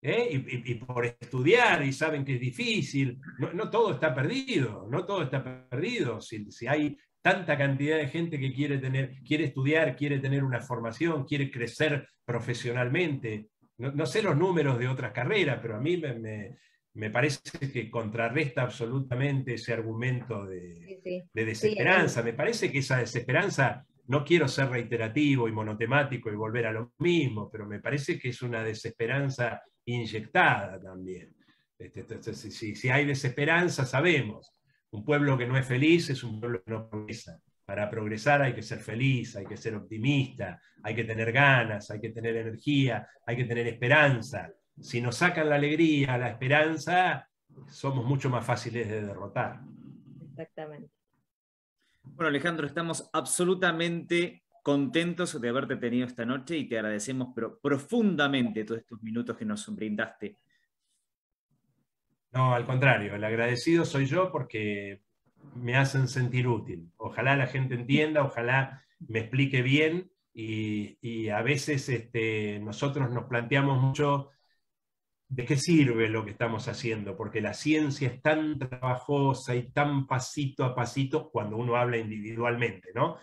Y por estudiar, y saben que es difícil, no todo está perdido, no todo está perdido. Si hay tanta cantidad de gente que quiere estudiar, quiere tener una formación, quiere crecer profesionalmente. No sé los números de otras carreras, pero a mí me parece que contrarresta absolutamente ese argumento de desesperanza. Me parece que esa desesperanza, no quiero ser reiterativo y monotemático y volver a lo mismo, pero me parece que es una desesperanza inyectada también. Entonces, si hay desesperanza, sabemos. Un pueblo que no es feliz es un pueblo que no progresa. Para progresar hay que ser feliz, hay que ser optimista, hay que tener ganas, hay que tener energía, hay que tener esperanza. Si nos sacan la alegría, la esperanza, somos mucho más fáciles de derrotar. Exactamente. Bueno, Alejandro, estamos absolutamente contentos de haberte tenido esta noche y te agradecemos pero profundamente todos estos minutos que nos brindaste. No, al contrario, el agradecido soy yo porque me hacen sentir útil. Ojalá la gente entienda, ojalá me explique bien y a veces nosotros nos planteamos mucho de qué sirve lo que estamos haciendo, porque la ciencia es tan trabajosa y tan pasito a pasito cuando uno habla individualmente, ¿no?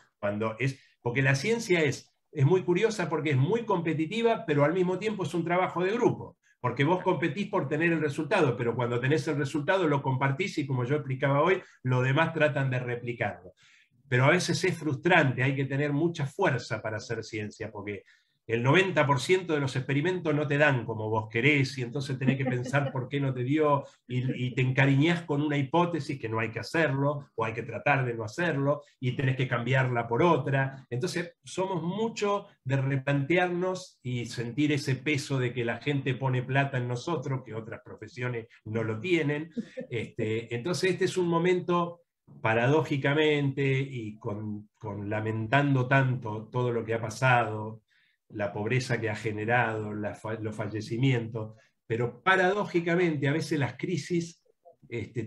Porque la ciencia es muy curiosa porque es muy competitiva, pero al mismo tiempo es un trabajo de grupo. Porque vos competís por tener el resultado, pero cuando tenés el resultado lo compartís y, como yo explicaba hoy, los demás tratan de replicarlo. Pero a veces es frustrante, hay que tener mucha fuerza para hacer ciencia, porque el 90% de los experimentos no te dan como vos querés, y entonces tenés que pensar por qué no te dio, y te encariñás con una hipótesis que no hay que hacerlo, o hay que tratar de no hacerlo, y tenés que cambiarla por otra. Entonces somos mucho de replantearnos y sentir ese peso de que la gente pone plata en nosotros, que otras profesiones no lo tienen. Entonces este es un momento, paradójicamente, y con lamentando tanto todo lo que ha pasado, la pobreza que ha generado, los fallecimientos, pero paradójicamente a veces las crisis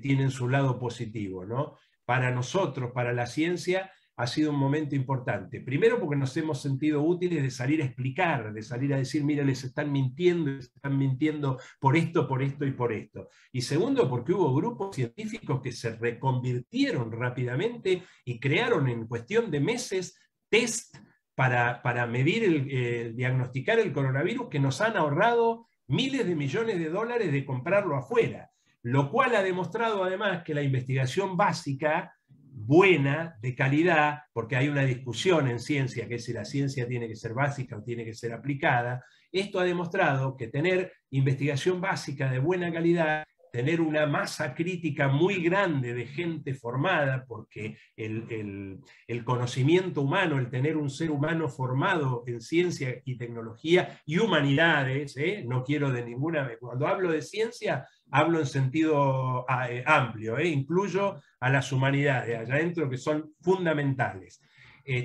tienen su lado positivo, ¿no? Para nosotros, para la ciencia, ha sido un momento importante. Primero porque nos hemos sentido útiles de salir a explicar, de salir a decir, mira, les están mintiendo por esto y por esto. Y segundo, porque hubo grupos científicos que se reconvirtieron rápidamente y crearon en cuestión de meses test para medir, diagnosticar el coronavirus, que nos han ahorrado miles de millones de dólares de comprarlo afuera, lo cual ha demostrado además que la investigación básica, buena, de calidad, porque hay una discusión en ciencia, que es si la ciencia tiene que ser básica o tiene que ser aplicada, esto ha demostrado que tener investigación básica de buena calidad, tener una masa crítica muy grande de gente formada, porque el conocimiento humano, el tener un ser humano formado en ciencia y tecnología y humanidades, no quiero de ninguna, cuando hablo de ciencia, hablo en sentido amplio, incluyo a las humanidades allá adentro, que son fundamentales.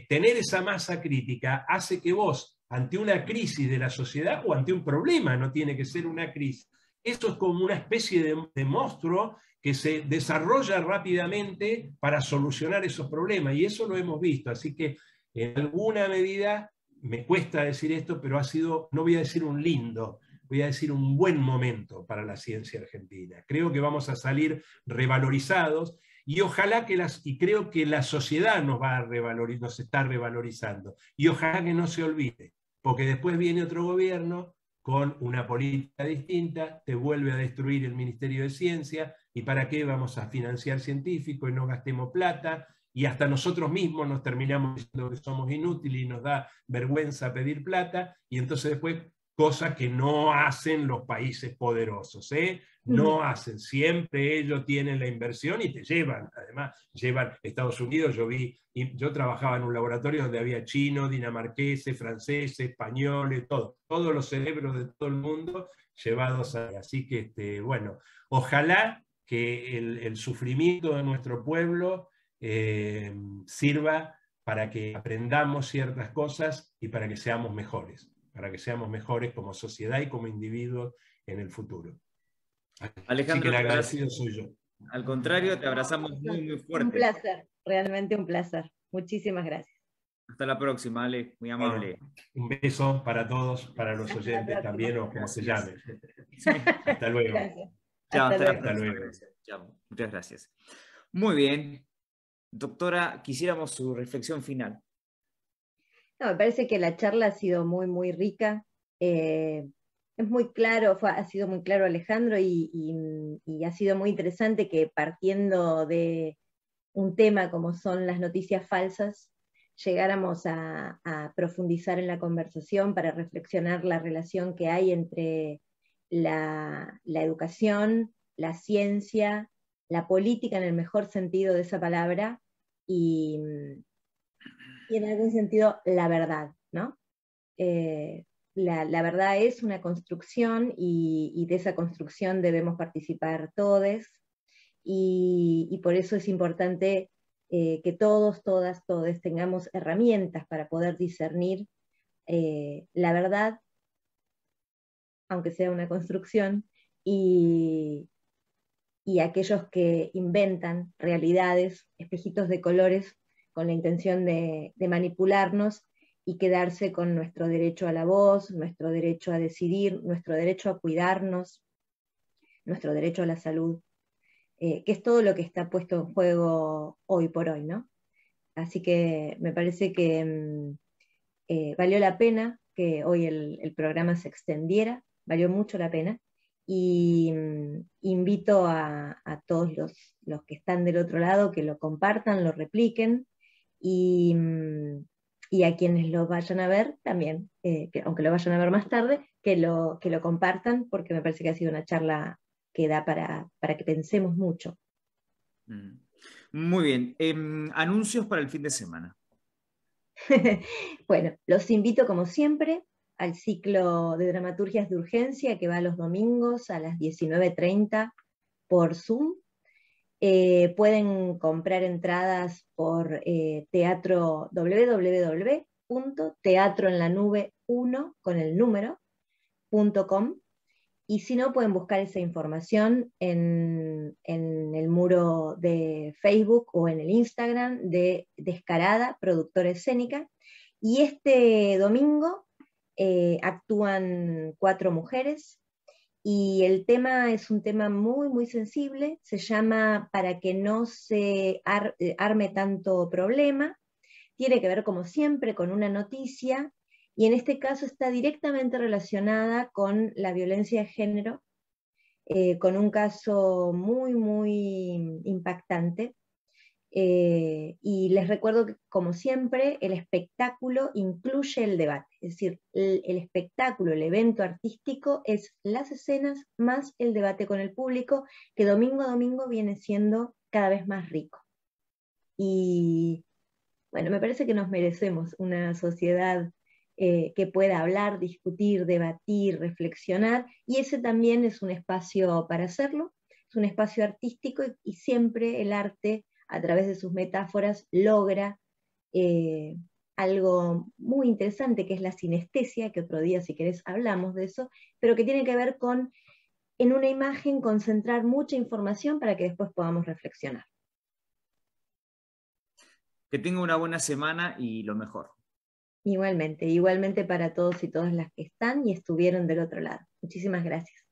Tener esa masa crítica hace que vos, ante una crisis de la sociedad o ante un problema, no tiene que ser una crisis, eso es como una especie de monstruo que se desarrolla rápidamente para solucionar esos problemas, y eso lo hemos visto. Así que en alguna medida, me cuesta decir esto, pero ha sido, no voy a decir un lindo, voy a decir un buen momento para la ciencia argentina. Creo que vamos a salir revalorizados, y ojalá y creo que la sociedad nos está revalorizando, y ojalá que no se olvide, porque después viene otro gobierno con una política distinta, te vuelve a destruir el Ministerio de Ciencia, y ¿para qué vamos a financiar científicos y no gastemos plata? Y hasta nosotros mismos nos terminamos diciendo que somos inútiles y nos da vergüenza pedir plata, y entonces después cosas que no hacen los países poderosos, no hacen, siempre ellos tienen la inversión y te llevan, además llevan Estados Unidos, yo trabajaba en un laboratorio donde había chinos, dinamarqueses, franceses, españoles, todos los cerebros de todo el mundo llevados ahí. Así que, bueno, ojalá que el sufrimiento de nuestro pueblo sirva para que aprendamos ciertas cosas y para que seamos mejores como sociedad y como individuos en el futuro. Alejandro, así que el agradecido soy yo. Al contrario, te abrazamos muy, muy fuerte. Un placer, realmente un placer. Muchísimas gracias. Hasta la próxima, Ale, muy amable. Bueno, un beso para todos, para los oyentes también, o como se llame. Sí. Hasta luego. Gracias. Chao, Hasta hasta luego. Chao, muchas gracias. Muy bien. Doctora, quisiéramos su reflexión final. No, me parece que la charla ha sido muy, muy rica. Es muy claro, ha sido muy claro Alejandro, y ha sido muy interesante que, partiendo de un tema como son las noticias falsas, llegáramos a profundizar en la conversación para reflexionar la relación que hay entre la educación, la ciencia, la política en el mejor sentido de esa palabra, y en algún sentido la verdad, ¿no? La verdad es una construcción, y de esa construcción debemos participar todos, y por eso es importante que todos, todas, todos tengamos herramientas para poder discernir la verdad, aunque sea una construcción, y aquellos que inventan realidades, espejitos de colores, con la intención de manipularnos y quedarse con nuestro derecho a la voz, nuestro derecho a decidir, nuestro derecho a cuidarnos, nuestro derecho a la salud, que es todo lo que está puesto en juego hoy por hoy, ¿no? Así que me parece que valió la pena que hoy el programa se extendiera, valió mucho la pena, y invito a todos los que están del otro lado que lo compartan, lo repliquen, y a quienes lo vayan a ver también, que aunque lo vayan a ver más tarde, que lo compartan, porque me parece que ha sido una charla que da para que pensemos mucho. Muy bien. Anuncios para el fin de semana. Bueno, los invito como siempre al ciclo de dramaturgias de urgencia, que va los domingos a las 19:30 por Zoom. Pueden comprar entradas por www.teatroenlanube1.com, y si no, pueden buscar esa información en el muro de Facebook o en el Instagram de Descarada, productora escénica. Y este domingo actúan 4 mujeres, y el tema es un tema muy, muy sensible, se llama Para que no se arme tanto problema. Tiene que ver, como siempre, con una noticia, y en este caso está directamente relacionada con la violencia de género, con un caso muy, muy impactante. Y les recuerdo que, como siempre, el espectáculo incluye el debate, es decir, el espectáculo, el evento artístico es las escenas más el debate con el público, que domingo a domingo viene siendo cada vez más rico. Y bueno, me parece que nos merecemos una sociedad que pueda hablar, discutir, debatir, reflexionar, y ese también es un espacio para hacerlo, es un espacio artístico, y siempre el arte, a través de sus metáforas, logra algo muy interesante, que es la sinestesia, que otro día, si querés, hablamos de eso, pero que tiene que ver con, en una imagen, concentrar mucha información para que después podamos reflexionar. Que tenga una buena semana y lo mejor. Igualmente para todos y todas las que están y estuvieron del otro lado. Muchísimas gracias.